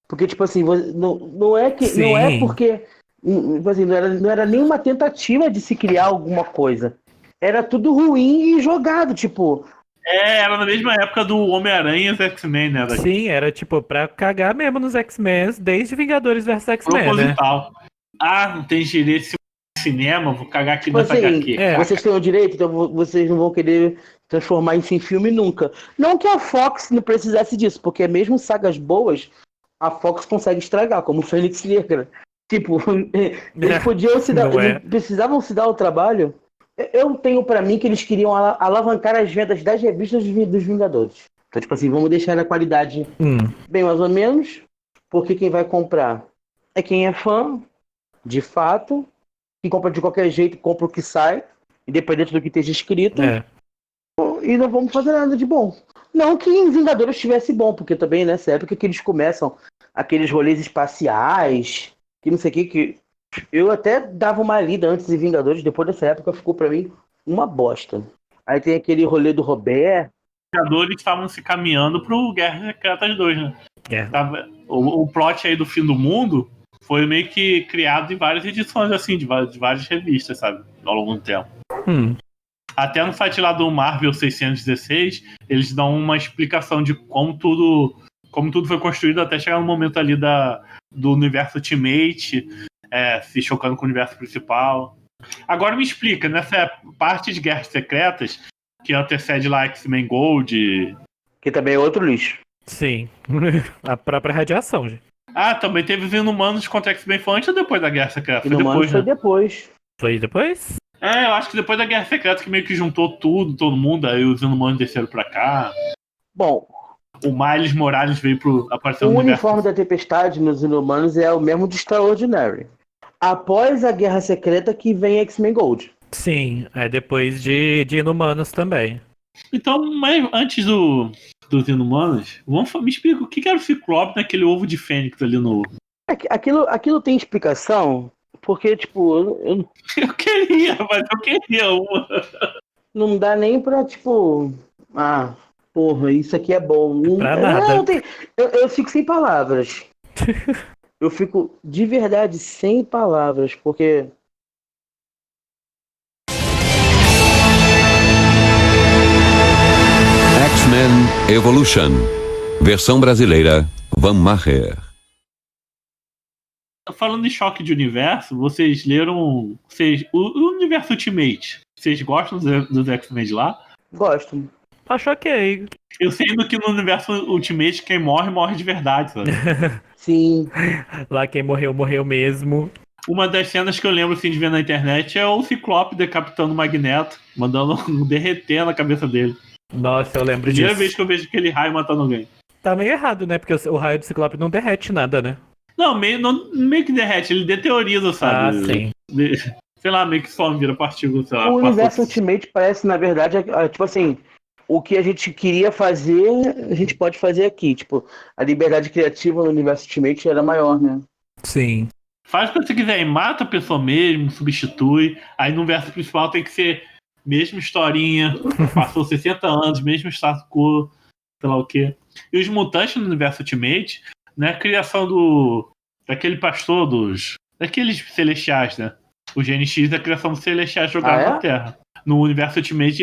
S3: Porque, tipo assim, não é porque. Tipo assim, não era nenhuma tentativa de se criar alguma coisa. Era tudo ruim e jogado, tipo.
S1: Era na mesma época do Homem-Aranha e os X-Men, né?
S2: Sim, era tipo pra cagar mesmo nos X-Men, desde Vingadores vs X-Men,
S1: proposital. Né? Ah, não tem direito de cinema, vou cagar aqui nessa HQ.
S3: Vocês têm o direito, então vocês não vão querer transformar isso em filme nunca. Não que a Fox não precisasse disso, porque mesmo sagas boas, a Fox consegue estragar, como Fênix Negra. Tipo, eles podiam se dar. Eles precisavam se dar o trabalho Eu tenho pra mim que eles queriam alavancar as vendas das revistas dos Vingadores. Então, tipo assim, vamos deixar a qualidade bem mais ou menos, porque quem vai comprar é quem é fã, de fato, que compra de qualquer jeito, compra o que sai, independente do que esteja escrito, e não vamos fazer nada de bom. Não que em Vingadores estivesse bom, porque também nessa época que eles começam aqueles rolês espaciais, que não sei o que eu até dava uma lida antes de Vingadores, depois dessa época ficou pra mim uma bosta. Aí tem aquele rolê do Robert.
S1: Os Vingadores estavam se caminhando pro Guerra Secretas 2, né? O plot aí do fim do mundo foi meio que criado em várias edições, assim, de várias revistas, sabe? Ao longo do tempo. Até no site lá do Marvel 616, eles dão uma explicação de como tudo foi construído até chegar no momento ali do universo Ultimate, se chocando com o universo principal. Agora me explica, nessa parte de Guerras Secretas, que antecede lá X-Men Gold...
S3: Que também é outro lixo.
S2: Sim, a própria radiação, gente.
S1: Também teve os Inumanos contra X-Men, foi antes ou depois da Guerra Secreta? Foi
S3: Inumanos
S1: depois,
S3: foi
S1: né?
S3: depois.
S2: Foi depois?
S1: Eu acho que depois da Guerra Secreta que meio que juntou todo mundo, aí os Inumanos desceram pra cá.
S3: Bom,
S1: O Miles Morales veio aparecer
S3: o
S1: no
S3: uniforme da Tempestade nos Inumanos é o mesmo de Extraordinary. Após a Guerra Secreta que vem X-Men Gold.
S2: Sim, depois de Inumanos também.
S1: Então, mas antes dos Inumanos, me explica o que era o Ciclope naquele ovo de Fênix ali no...
S3: Aquilo tem explicação, porque, tipo,
S1: Eu queria, mas eu queria uma.
S3: não dá nem pra, tipo... porra, isso aqui é bom.
S2: Pra nada.
S3: Eu fico sem palavras. Eu fico, de verdade, sem palavras, porque...
S4: X-Men Evolution. Versão brasileira, Van Maher.
S1: Falando em choque de universo, vocês leram... o universo Ultimate, vocês gostam dos X-Men de lá?
S3: Gosto.
S2: Acho ok.
S1: Eu sei que no universo Ultimate quem morre de verdade, sabe?
S3: Sim.
S2: Lá quem morreu, morreu mesmo.
S1: Uma das cenas que eu lembro assim, de ver na internet é o Ciclope decapitando o Magneto, mandando derreter na cabeça dele.
S2: Nossa, eu lembro
S1: Primeira
S2: disso.
S1: vez que eu vejo aquele raio matando alguém.
S2: Tá meio errado, né? Porque o raio do Ciclope não derrete nada, né?
S1: Não, meio que derrete, ele deterioriza, sabe?
S2: Sim.
S1: Sei lá, meio que só vira partícula, sei lá.
S3: O universo Ultimate parece, na verdade, tipo assim, o que a gente queria fazer, a gente pode fazer aqui. Tipo, a liberdade criativa no universo Ultimate era maior, né?
S2: Sim.
S1: Faz o que você quiser, mata a pessoa mesmo, substitui. Aí no universo principal tem que ser mesma historinha, passou 60 anos, mesmo status quo, sei lá o quê. E os mutantes no universo Ultimate, né, a criação daquele pastor daqueles celestiais, né? O GNX é a criação dos celestiais jogados na Terra. No universo Ultimate,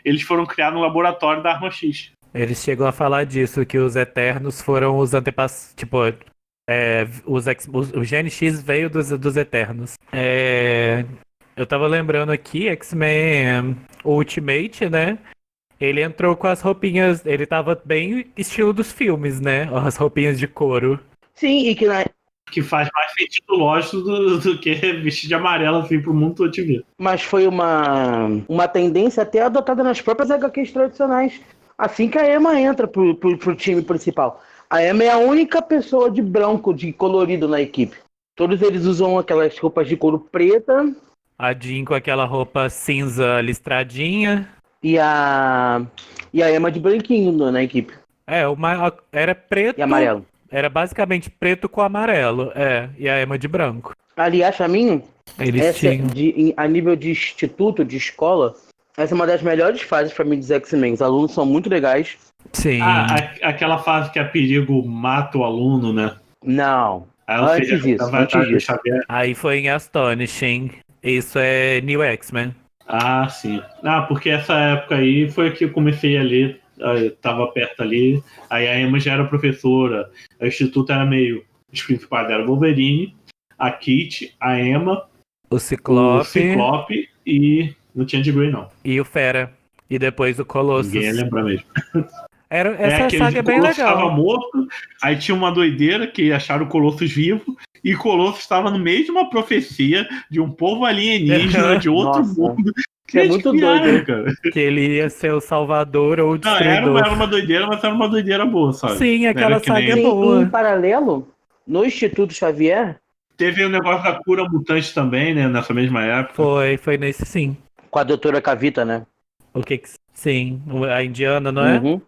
S1: eles foram criados no laboratório da Arma X.
S2: Eles chegam a falar disso, que os Eternos foram os antepassados. Tipo, o GNX veio dos Eternos. Eu tava lembrando aqui, X-Men Ultimate, né? Ele entrou com as roupinhas. Ele tava bem estilo dos filmes, né? As roupinhas de couro.
S3: Sim, e
S1: que faz mais sentido lógico do que vestir de amarelo assim pro mundo todo te ver.
S3: Mas foi uma tendência até adotada nas próprias HQs tradicionais. Assim que a Emma entra pro time principal. A Emma é a única pessoa de branco, de colorido na equipe. Todos eles usam aquelas roupas de couro preta.
S2: A Jean com aquela roupa cinza listradinha.
S3: E a Emma de branquinho na equipe.
S2: Era preto.
S3: E amarelo.
S2: Era basicamente preto com amarelo. E a Emma de branco.
S3: Aliás, pra mim,
S2: Eles tinham.
S3: a nível de instituto, de escola, essa é uma das melhores fases pra mim dos X-Men. Os alunos são muito legais.
S2: Sim.
S1: Aquela fase que a Perigo mata o aluno, né?
S3: Não. Antes disso.
S2: Aí foi em Astonishing. Isso é New X-Men.
S1: Ah, sim. Porque essa época aí foi que eu comecei a ler. Eu tava perto ali. Aí a Emma já era professora. O instituto era meio... Os principais eram Wolverine, a Kit, a Emma,
S2: o Ciclope
S1: e não tinha de Grey, não.
S2: E o Fera. E depois o Colossus.
S1: Ninguém lembra mesmo.
S2: Essa saga é bem legal.
S1: Estava morto, aí tinha uma doideira que acharam o Colossus vivo, e Colosso estava no meio de uma profecia de um povo alienígena de outro
S3: Nossa.
S1: mundo.
S3: Isso é muito doido.
S1: Cara.
S2: Que ele ia ser o salvador ou o
S1: Não,
S2: destruidor.
S1: era uma doideira, mas era uma doideira boa, sabe?
S2: Sim, aquela
S1: Era que
S2: saga
S1: nem-
S2: é
S3: Sim,
S2: boa.
S3: em paralelo, no Instituto Xavier,
S1: Teve o negócio da cura mutante também, né? Nessa mesma época.
S2: Foi nesse sim.
S3: com a doutora Kavita, né?
S2: O que que... Sim, a indiana, não é?
S3: Uhum.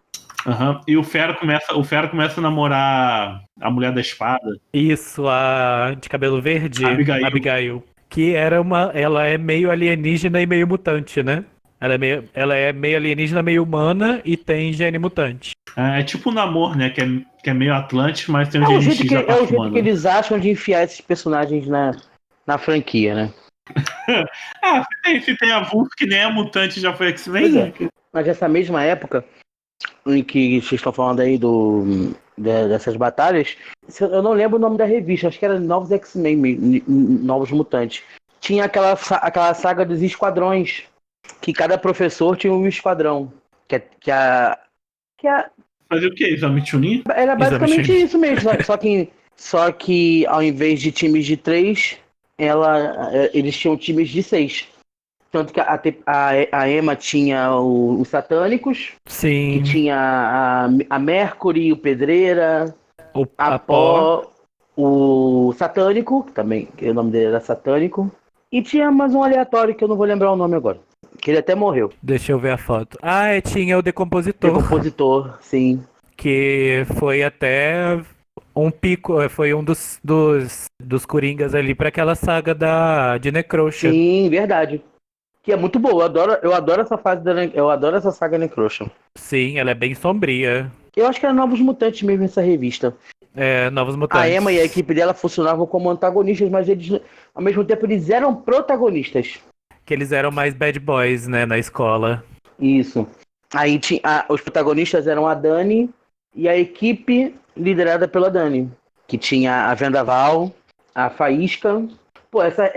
S1: Aham. E o Fera começa a namorar a mulher da espada.
S2: Isso, a de cabelo verde,
S1: Abigail.
S2: que era ela é meio alienígena e meio mutante, né? Ela é meio alienígena, meio humana e tem gene mutante.
S1: É tipo o Namor, né? Que é meio Atlântico, mas tem um
S3: É o
S1: GNX
S3: jeito,
S1: da
S3: é o
S1: parte
S3: jeito
S1: humana.
S3: que eles acham de enfiar esses personagens na franquia, né?
S1: Se tem a Vulp que nem é mutante já foi X-Men,
S3: Pois é.
S1: né?
S3: Mas nessa mesma época em que vocês estão falando aí dessas batalhas, eu não lembro o nome da revista, acho que era Novos X-Men, Novos Mutantes. Tinha aquela saga dos esquadrões, que cada professor tinha um esquadrão. Que a,
S1: Fazer o que? Exame Chunin?
S3: era basicamente
S2: Exame.
S3: isso mesmo, só que ao invés de times de 3, eles tinham times de 6. Tanto que a Emma tinha os satânicos, que
S2: Sim,
S3: tinha a Mercury, o Pedreira,
S2: a Pó.
S3: Pó, o Satânico, também, que o nome dele era Satânico. E tinha mais um aleatório que eu não vou lembrar o nome agora. Que ele até morreu.
S2: Deixa eu ver a foto. Ah, tinha o Decompositor,
S3: Decompositor, sim.
S2: que foi até um pico, foi um dos Coringas ali pra aquela saga de Necrosha.
S3: Sim, verdade. Que é muito boa. Eu adoro essa fase eu adoro essa saga Necrotion.
S2: Sim, ela é bem sombria.
S3: Eu acho que era Novos Mutantes mesmo essa revista.
S2: É, Novos
S3: A
S2: Mutantes.
S3: Emma e a equipe dela funcionavam como antagonistas, mas eles, ao mesmo tempo, eles eram protagonistas.
S2: Que eles eram mais bad boys, né, na escola.
S3: Isso. Aí os protagonistas eram a Dani e a equipe liderada pela Dani. Que tinha a Vendaval, a Faísca. Pô, essa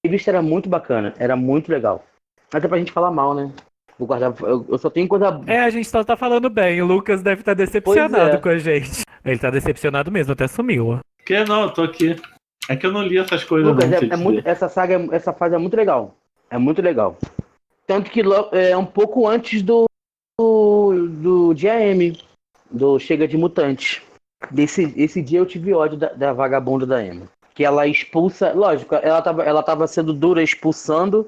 S3: revista era muito bacana, era muito legal. Até pra gente falar mal, né? Vou guardar. Eu só tenho coisa.
S2: É, a gente só tá falando bem. O Lucas deve estar decepcionado
S3: Pois é.
S2: com a gente. Ele tá decepcionado mesmo, até sumiu.
S1: Que não, eu tô aqui. É que eu não li essas coisas
S3: Lucas,
S1: não.
S3: essa fase é muito legal. É muito legal. Tanto que é um pouco antes do dia M, do Chega de Mutantes. Esse dia eu tive ódio da vagabunda da Emma. Que ela expulsa. Lógico, ela tava sendo dura expulsando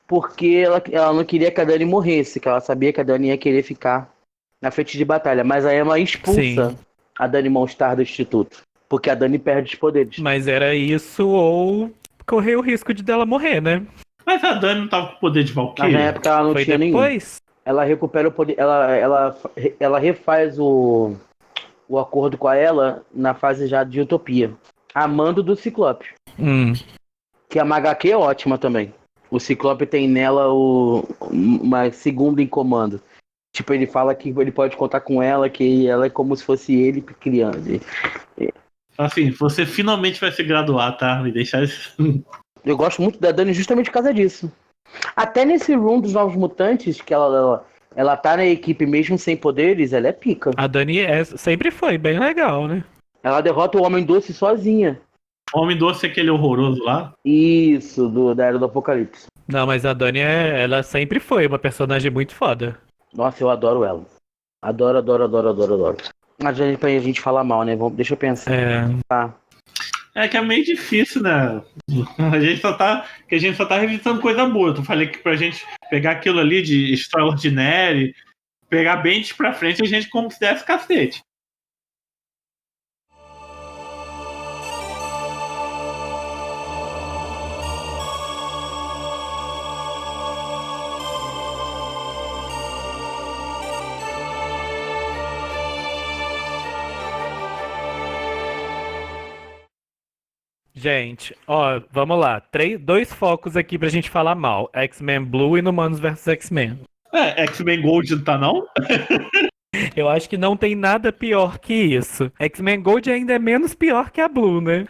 S3: porque ela não queria que a Dani morresse, que ela sabia que a Dani ia querer ficar na frente de batalha. Mas a Emma expulsa
S2: Sim.
S3: a Dani Monstar do Instituto. Porque a Dani perde os poderes.
S2: Mas era isso ou correr o risco de dela morrer, né?
S1: Mas a Dani não tava com o poder de
S3: Mas na
S1: Valkyria.
S3: época ela não
S2: Foi
S3: tinha nenhum.
S2: depois?
S3: Ela recupera o poder. Ela refaz o acordo com ela na fase já de Utopia. Amando do Ciclope. Que a HQ é ótima também. O Ciclope tem nela uma segunda em comando. Tipo, ele fala que ele pode contar com ela, que ela é como se fosse ele criança.
S1: Assim, você finalmente vai se graduar, tá? Me deixar isso.
S3: Eu gosto muito da Dani justamente por causa disso. Até nesse room dos Novos Mutantes, que ela tá na equipe mesmo sem poderes, ela é pica.
S2: A Dani sempre foi bem legal, né?
S3: Ela derrota o Homem Doce sozinha.
S1: Homem Doce é aquele horroroso lá.
S3: Isso, da Era do Apocalipse.
S2: Não, mas a Dani, ela sempre foi uma personagem muito foda.
S3: Nossa, eu adoro ela. Adoro, adoro, adoro, adoro, adoro. Mas pra gente falar mal, né? Deixa eu pensar.
S1: É que é meio difícil, né? A gente só tá revisando coisa boa. Eu falei que pra gente pegar aquilo ali de Extraordinary, pegar bem de pra frente, a gente como se desse cacete.
S2: Gente, ó, vamos lá. 2 focos aqui pra gente falar mal. X-Men Blue e Inumanos vs X-Men.
S1: X-Men Gold não tá não?
S2: Eu acho que não tem nada pior que isso. X-Men Gold ainda é menos pior que a Blue, né?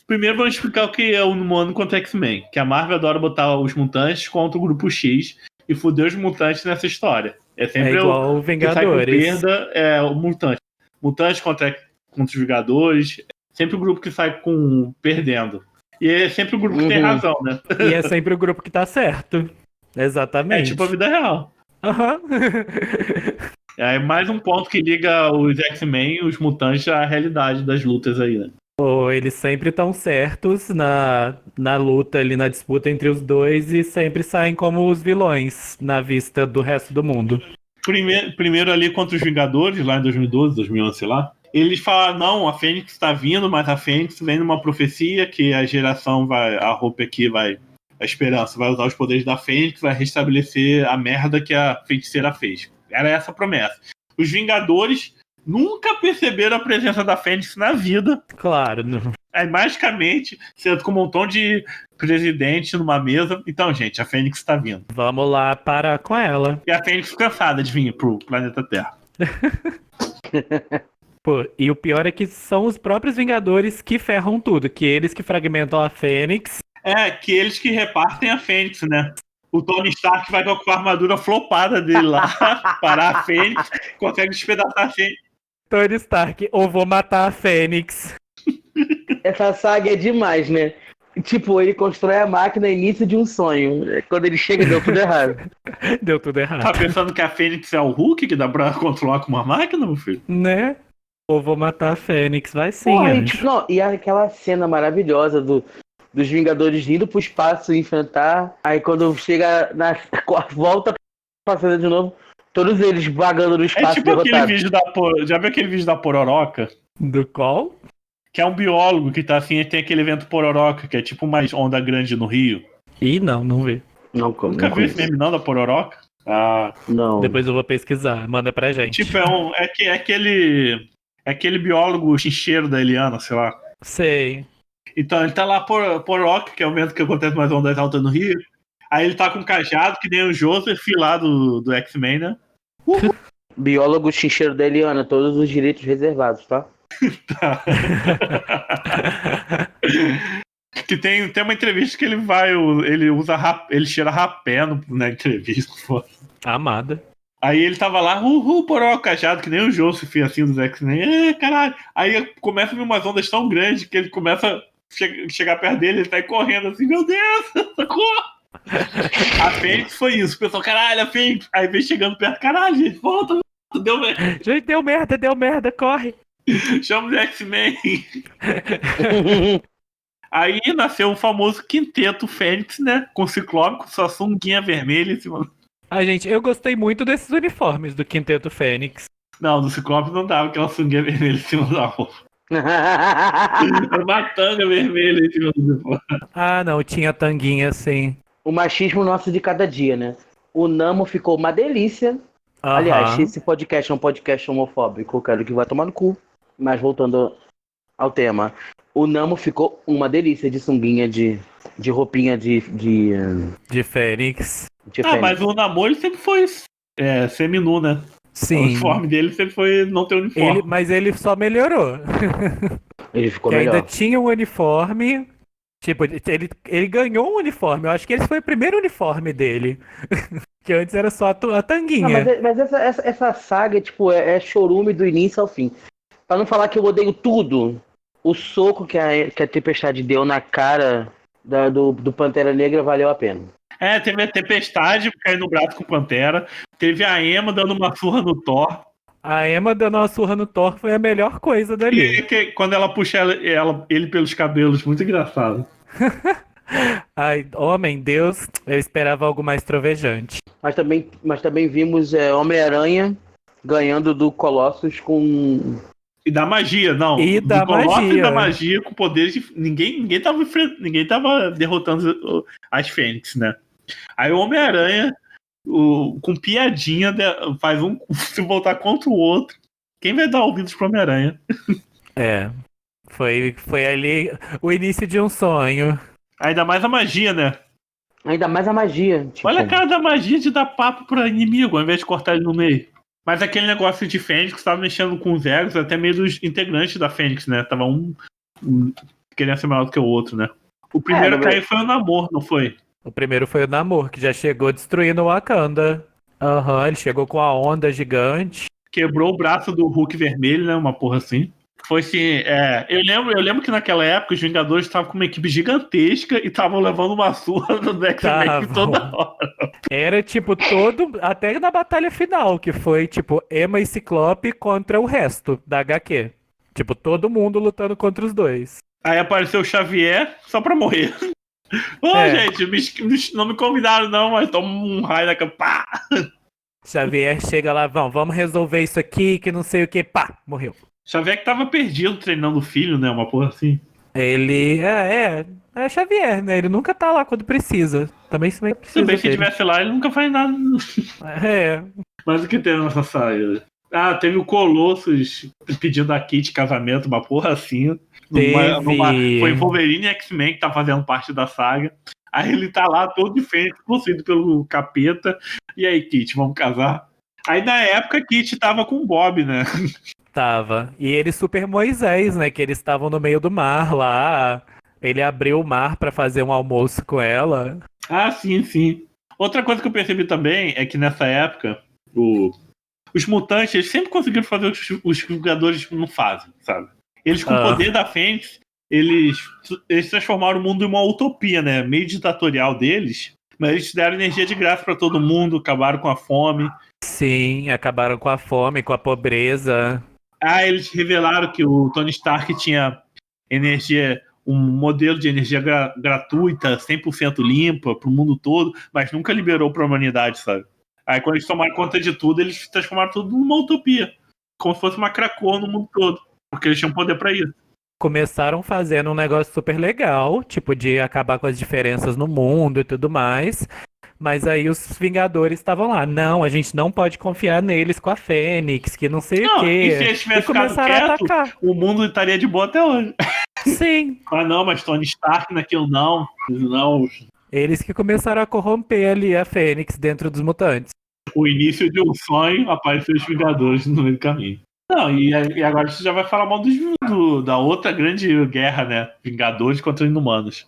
S1: Primeiro vamos explicar o que é o Inumano contra X-Men. Que a Marvel adora botar os mutantes contra o Grupo X e foder os mutantes nessa história. É sempre
S2: igual o
S1: que sai com
S2: Vingadores.
S1: perda é o mutante. Mutantes contra os Vingadores. sempre o grupo que sai perdendo. E é sempre o grupo que tem razão, né?
S2: E é sempre o grupo que tá certo.
S1: É
S2: Exatamente.
S1: tipo a vida real.
S2: Aham.
S1: É mais um ponto que liga os X-Men e os mutantes à realidade das lutas aí, né?
S2: Ou eles sempre estão certos na luta ali, na disputa entre os dois e sempre saem como os vilões na vista do resto do mundo.
S1: Primeiro ali contra os Vingadores, lá em 2012, 2011, sei lá. Eles falaram, não, a Fênix tá vindo, mas a Fênix vem numa profecia que a geração vai, a Hope aqui vai, a esperança vai usar os poderes da Fênix, vai restabelecer a merda que a feiticeira fez. Era essa a promessa. Os Vingadores nunca perceberam a presença da Fênix na vida.
S2: Claro.
S1: Aí, magicamente, sendo com um montão de presidente numa mesa. Então, gente, a Fênix tá vindo.
S2: Vamos lá parar com ela.
S1: E a Fênix cansada de vir pro planeta Terra.
S2: Pô, e o pior é que são os próprios Vingadores que ferram tudo, que eles que fragmentam a Fênix.
S1: É, que eles que repartem a Fênix, né? O Tony Stark vai com a armadura flopada dele lá, parar a Fênix, consegue despedaçar a Fênix.
S2: Tony Stark, ou vou matar a Fênix.
S3: Essa saga é demais, né? Tipo, ele constrói a máquina início de um sonho. Quando ele chega, deu tudo errado.
S2: Deu tudo errado.
S1: Tá pensando que a Fênix é o Hulk, que dá pra controlar com uma máquina, meu filho?
S2: Né? Ou vou matar a Fênix, vai sim,
S3: Porra, e,
S2: anjo.
S3: tipo, não, e aquela cena maravilhosa dos Vingadores indo pro espaço enfrentar. Aí quando chega na volta pra cena de novo, todos eles vagando no
S1: É
S3: espaço
S1: tipo aquele
S3: derrotados.
S1: vídeo já viu aquele vídeo da Pororoca?
S2: Do qual?
S1: Que é um biólogo que tá assim, e tem aquele evento Pororoca, que é tipo uma onda grande no Rio.
S2: Ih, não vi.
S1: Nunca viu esse meme não da Pororoca? Ah,
S3: Não.
S2: Depois eu vou pesquisar, manda pra gente.
S1: tipo, é aquele biólogo chincheiro da Eliana, sei lá.
S2: Sei.
S1: Então ele tá lá Pororoca, que é o evento que acontece mais ondas altas no Rio. Aí ele tá com um cajado, que nem o Joseph lá do X-Men, né?
S3: Biólogo chincheiro da Eliana, todos os direitos reservados, tá?
S1: Tá. Que tem uma entrevista que ele ele cheira rapé na entrevista. Pô.
S2: Amada.
S1: Aí ele tava lá, poró, cajado, que nem o Joseph, assim, dos X-Men. Caralho. Aí começa a vir umas ondas tão grandes que ele começa a chegar perto dele, ele tá aí correndo assim, meu Deus, socorro! A Fênix foi isso, o pessoal, caralho, a Fênix. Aí vem chegando perto, caralho, gente, volta, deu merda.
S2: Gente, deu merda, corre.
S1: Chama os X-Men. Aí nasceu o famoso Quinteto Fênix, né? Com Ciclope, com sua sunguinha vermelha em cima.
S2: Ah, gente, eu gostei muito desses uniformes do Quinteto Fênix.
S1: Não, do Ciclope não dava aquela sunguinha vermelha em cima da roupa. Era uma tanga vermelha em cima do uniforme.
S2: Ah, não, tinha tanguinha assim.
S3: O machismo nosso de cada dia, né? O Namo ficou uma delícia.
S2: Aham.
S3: Aliás, esse podcast é um podcast homofóbico, eu quero que vai tomar no cu. Mas voltando ao tema. O Namo ficou uma delícia de sunguinha, de roupinha de
S2: Fênix.
S3: fênix.
S1: Mas o namoro ele sempre foi seminu, né? O
S2: Sim.
S1: uniforme dele sempre foi não ter uniforme.
S2: Mas ele só melhorou.
S3: Ele ficou
S2: Que
S3: melhor.
S2: ainda tinha um uniforme. Tipo, ele ganhou um uniforme. Eu acho que esse foi o primeiro uniforme dele. Que antes era só a
S3: Não,
S2: tanguinha.
S3: mas essa saga, tipo, é chorume do início ao fim. Pra não falar que eu odeio tudo, o soco que a Tempestade deu na cara do Pantera Negra valeu a pena.
S1: Teve a Tempestade caindo no braço com o Pantera. Teve a Emma dando uma surra no Thor.
S2: A Emma dando uma surra no Thor foi a melhor coisa dali.
S1: Quando ela puxa ele pelos cabelos, muito engraçado.
S2: Ai, homem, Deus, eu esperava algo mais trovejante.
S3: Mas também vimos Homem-Aranha ganhando do Colossus com...
S1: E da magia, não.
S2: E da
S1: Colossus
S2: magia.
S1: E da magia com poderes de... Ninguém tava derrotando as Fênix, né? Aí o Homem-Aranha, com piadinha, faz um se voltar contra o outro. Quem vai dar ouvidos pro Homem-Aranha?
S2: Foi ali o início de um sonho.
S1: Ainda mais a magia, né?
S3: Ainda mais a magia. Tipo...
S1: Olha a cara da magia de dar papo pra inimigo, ao invés de cortar ele no meio. Mas aquele negócio de Fênix tava mexendo com os egos, até meio dos integrantes da Fênix, né? Tava um querendo ser maior do que o outro, né? O primeiro a cair foi o Namor, não foi?
S2: O primeiro foi o Namor, que já chegou destruindo o Wakanda. Aham, ele chegou com a onda gigante.
S1: Quebrou o braço do Hulk vermelho, né? Uma porra assim. Foi assim, eu lembro que naquela época os Vingadores estavam com uma equipe gigantesca e estavam levando uma surra do X-Men toda hora.
S2: Era tipo até na batalha final, que foi tipo Emma e Ciclope contra o resto da HQ. Tipo, todo mundo lutando contra os dois.
S1: Aí apareceu o Xavier só pra morrer. Gente, não me convidaram não, mas toma um raio na capa.
S2: Xavier chega lá, vamos resolver isso aqui, que não sei o que, pá, morreu.
S1: Xavier que tava perdido treinando o filho, né? Uma porra assim.
S2: Ele é Xavier, né? Ele nunca tá lá quando precisa. Também se precisa.
S1: Também se estivesse lá, ele nunca faz nada.
S2: É.
S1: Mas o que tem nessa saída? Ah, teve o Colossus pedindo a Kitty casamento, uma porra assim. Foi Wolverine e X-Men que tá fazendo parte da saga. Aí ele tá lá todo diferente, possuído pelo capeta. E aí, Kitty, vamos casar? Aí na época, Kitty tava com o Bob, né?
S2: Tava. E ele super Moisés, né? Que eles estavam no meio do mar lá. Ele abriu o mar pra fazer um almoço com ela.
S1: Ah, sim, sim. Outra coisa que eu percebi também é que nessa época, os mutantes eles sempre conseguiram fazer os Vingadores não fazem, sabe? Eles, com o poder da Fênix, eles transformaram o mundo em uma utopia, né? Meio ditatorial deles. Mas eles deram energia de graça pra todo mundo, acabaram com a fome.
S2: Sim, acabaram com a fome, com a pobreza.
S1: Ah, eles revelaram que o Tony Stark tinha energia, um modelo de energia gratuita, 100% limpa pro mundo todo, mas nunca liberou pra humanidade, sabe? Aí quando eles tomaram conta de tudo, eles transformaram tudo numa utopia. Como se fosse uma Krakoa no mundo todo. Porque eles tinham poder pra isso.
S2: Começaram fazendo um negócio super legal, tipo de acabar com as diferenças no mundo e tudo mais. Mas aí os Vingadores estavam lá. Não, a gente não pode confiar neles com a Fênix, que não sei o quê.
S1: E se eles tivessem ficado quieto, o mundo estaria de boa até hoje.
S2: Sim.
S1: Mas Tony Stark naquilo não.
S2: Eles que começaram a corromper ali a Fênix dentro dos mutantes.
S1: O início de um sonho, apareceu os Vingadores no meio do caminho. Não, e agora você já vai falar mal da outra grande guerra, né? Vingadores contra os Inumanos.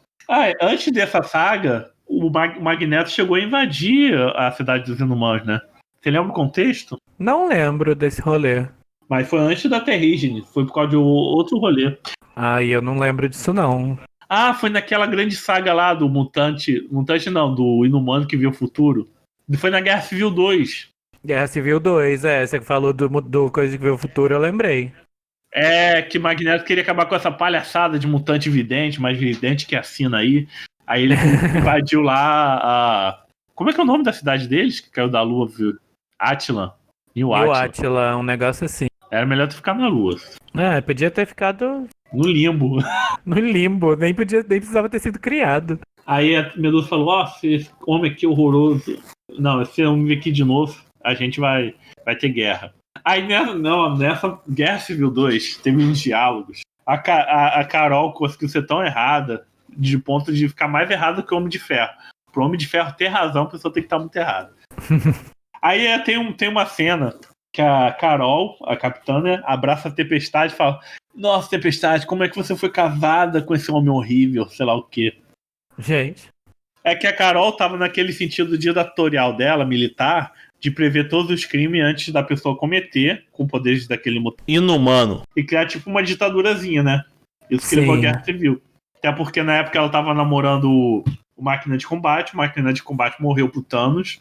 S1: Antes dessa saga, o Magneto chegou a invadir a cidade dos Inumanos, né? Você lembra o contexto?
S2: Não lembro desse rolê.
S1: Mas foi antes da Terrígene, foi por causa de outro rolê.
S2: Eu não lembro disso não.
S1: Foi naquela grande saga lá do mutante não, do Inumano que viu o futuro. Foi na Guerra Civil 2.
S2: Guerra Civil 2, você falou do Coisa que Vê o Futuro, eu lembrei.
S1: Que Magneto queria acabar com essa palhaçada de mutante vidente, mas vidente que assina aí. Aí ele invadiu lá Como é que é o nome da cidade deles, que caiu da lua, viu? Attilan. New
S2: Attilan, um negócio assim.
S1: Era melhor ter ficado na lua.
S2: Podia ter ficado...
S1: No limbo.
S2: No limbo, nem precisava ter sido criado.
S1: Aí a Medusa falou, esse homem aqui horroroso. Não, esse homem aqui de novo, a gente vai ter guerra. Aí nessa Guerra Civil 2, teve uns diálogos. A Carol conseguiu ser tão errada, de ponto de ficar mais errada que o Homem de Ferro. Pro Homem de Ferro ter razão, a pessoa tem que estar muito errada. Aí tem uma cena que a Carol, a capitã, né, abraça a Tempestade e fala: nossa, Tempestade, como é que você foi casada com esse homem horrível, sei lá o quê.
S2: Gente.
S1: É que a Carol tava naquele sentido ditatorial dela, militar, de prever todos os crimes antes da pessoa cometer, com poderes daquele inumano. E criar tipo uma ditadurazinha, né? Isso que levou a Guerra Civil. Até porque na época ela tava namorando o Máquina de Combate, o Máquina de Combate morreu pro Thanos,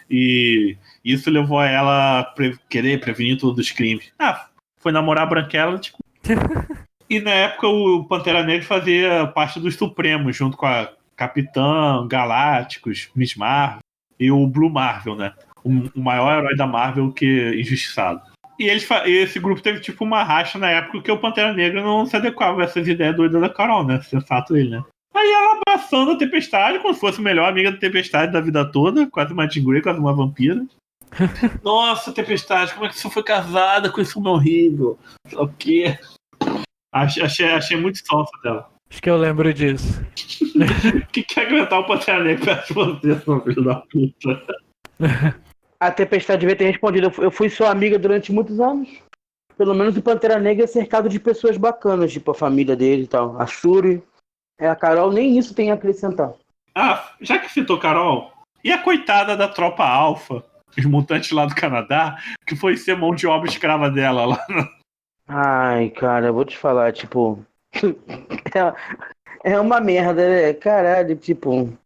S1: e isso levou a ela a querer prevenir todos os crimes. Foi namorar a Branquela, tipo... E na época o Pantera Negra fazia parte dos Supremos, junto com a Capitã, Galácticos, Miss Marvel e o Blue Marvel, né? O maior herói da Marvel que injustiçado. E esse grupo teve tipo uma racha na época que o Pantera Negra não se adequava a essas ideias doidas da Carol, né? Sensato ele, né? Aí ela abraçando a Tempestade, como se fosse a melhor amiga da Tempestade da vida toda, quase uma Jean Grey, quase uma vampira. Nossa, Tempestade, como é que você foi casada com esse homem horrível? O quê? Achei muito sonsa dela.
S2: Acho que eu lembro disso.
S1: Que quer aguentar o Pantera Negra perto de você, seu filho da puta?
S3: A Tempestade devia ter respondido: eu fui sua amiga durante muitos anos. Pelo menos o Pantera Negra é cercado de pessoas bacanas, tipo a família dele e tal. A Shuri, a Carol, nem isso tem a acrescentar.
S1: Já que citou Carol, e a coitada da tropa Alpha, os mutantes lá do Canadá, que foi ser mão de obra escrava dela lá.
S3: Ai, cara, eu vou te falar, tipo. É uma merda, né? Caralho, tipo.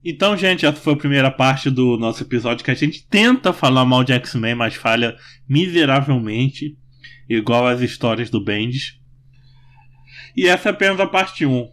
S1: Então, gente, essa foi a primeira parte do nosso episódio que a gente tenta falar mal de X-Men, mas falha miseravelmente, igual as histórias do Bendis. E essa é apenas a parte 1.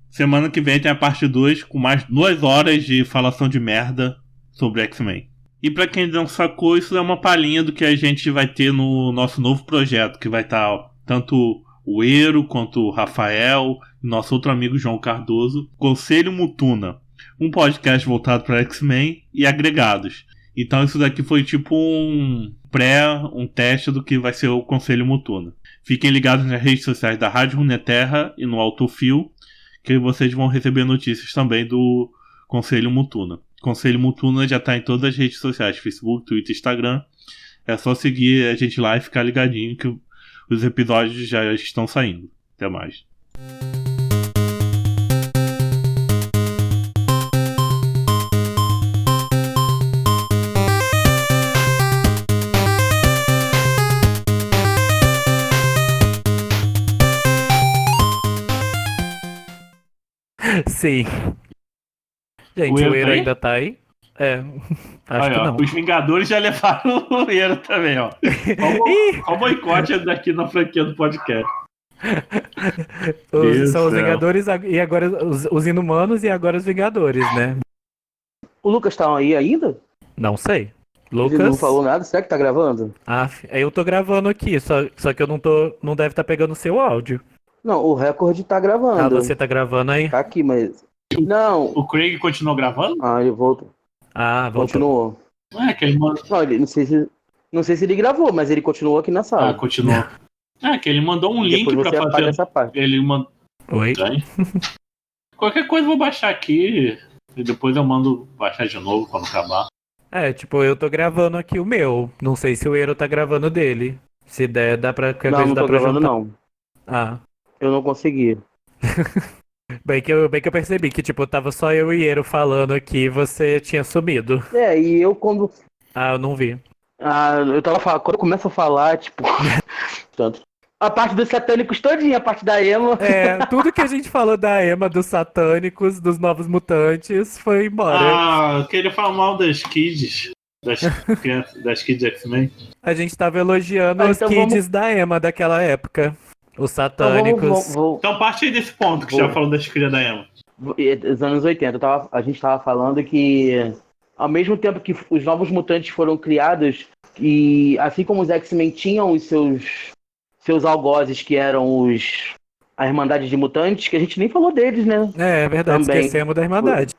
S1: Semana que vem tem a parte 2 com mais 2 horas de falação de merda sobre X-Men. E pra quem não sacou, isso é uma palhinha do que a gente vai ter no nosso novo projeto, que vai estar tanto o Eero quanto o Rafael e nosso outro amigo João Cardoso, Conselho Mutuna, um podcast voltado para X-Men e agregados. Então isso daqui foi tipo um teste do que vai ser o Conselho Mutuna. Fiquem ligados nas redes sociais da Rádio Runeterra e no Autofil, que vocês vão receber notícias também do Conselho Mutuna. Conselho Mutuna já está em todas as redes sociais, Facebook, Twitter, Instagram. É só seguir a gente lá e ficar ligadinho que os episódios já estão saindo. Até mais.
S2: Sim. Gente,
S1: O Eero
S2: o Eero
S1: tá aí?
S2: ainda tá aí? É, acho
S1: Aí,
S2: que
S1: ó,
S2: não.
S1: os Vingadores já levaram o Eero também, ó. Qual boicote daqui na franquia do podcast? Deus
S2: São os
S1: céu.
S2: Vingadores e agora os Inumanos e agora os Vingadores, né?
S3: O Lucas tá aí ainda?
S2: Não sei.
S3: Ele
S2: Lucas.
S3: não falou nada? Será que tá gravando?
S2: Eu tô gravando aqui, só que eu não deve estar pegando o seu áudio.
S3: Não, o recorde tá
S2: Ah,
S3: gravando.
S2: você tá gravando aí?
S3: Tá aqui, mas. Não.
S1: O Craig continuou gravando?
S3: Ah, ele voltou.
S2: Ah, voltou.
S3: Continuou.
S1: É, que ele mandou.
S3: Não, ele, não sei se ele gravou, mas ele continuou aqui na
S1: Ah,
S3: sala.
S1: continuou. É, que ele mandou um link
S3: Depois
S1: pra
S3: você apaga
S1: fazer.
S3: essa parte.
S1: Ele mandou.
S2: Oi?
S1: Qualquer coisa eu vou baixar aqui e depois eu mando baixar de novo quando acabar.
S2: É, tipo, eu tô gravando aqui o meu. Não sei se o Eero tá gravando dele. Se der, dá pra.
S3: Não
S2: dá
S3: tô
S2: pra
S3: gravando,
S2: juntar.
S3: não.
S2: Ah.
S3: Eu não consegui.
S2: Bem que eu percebi que, tipo, tava só eu e Eero falando aqui e você tinha sumido.
S3: É, e eu quando.
S2: Ah, eu não vi.
S3: Eu tava falando. Quando eu começo a falar, tipo. Tanto. A parte dos satânicos todinha, a parte da Emma.
S2: É, tudo que a gente falou da Emma, dos satânicos, dos novos mutantes, foi embora.
S1: Ah, eu queria falar mal das kids. Das kids X-Men.
S2: A gente tava elogiando os
S3: Então
S2: kids da Emma daquela época. Os
S3: Então
S2: satânicos.
S1: Então parte aí desse ponto que você já falou das crias da Emma.
S3: Dos anos 80, a gente tava falando que ao mesmo tempo que os novos mutantes foram criados, e assim como os X-Men tinham os seus algozes, que eram a Irmandade de Mutantes, que a gente nem falou deles, né?
S2: É verdade,
S3: Também.
S2: esquecemos da Irmandade.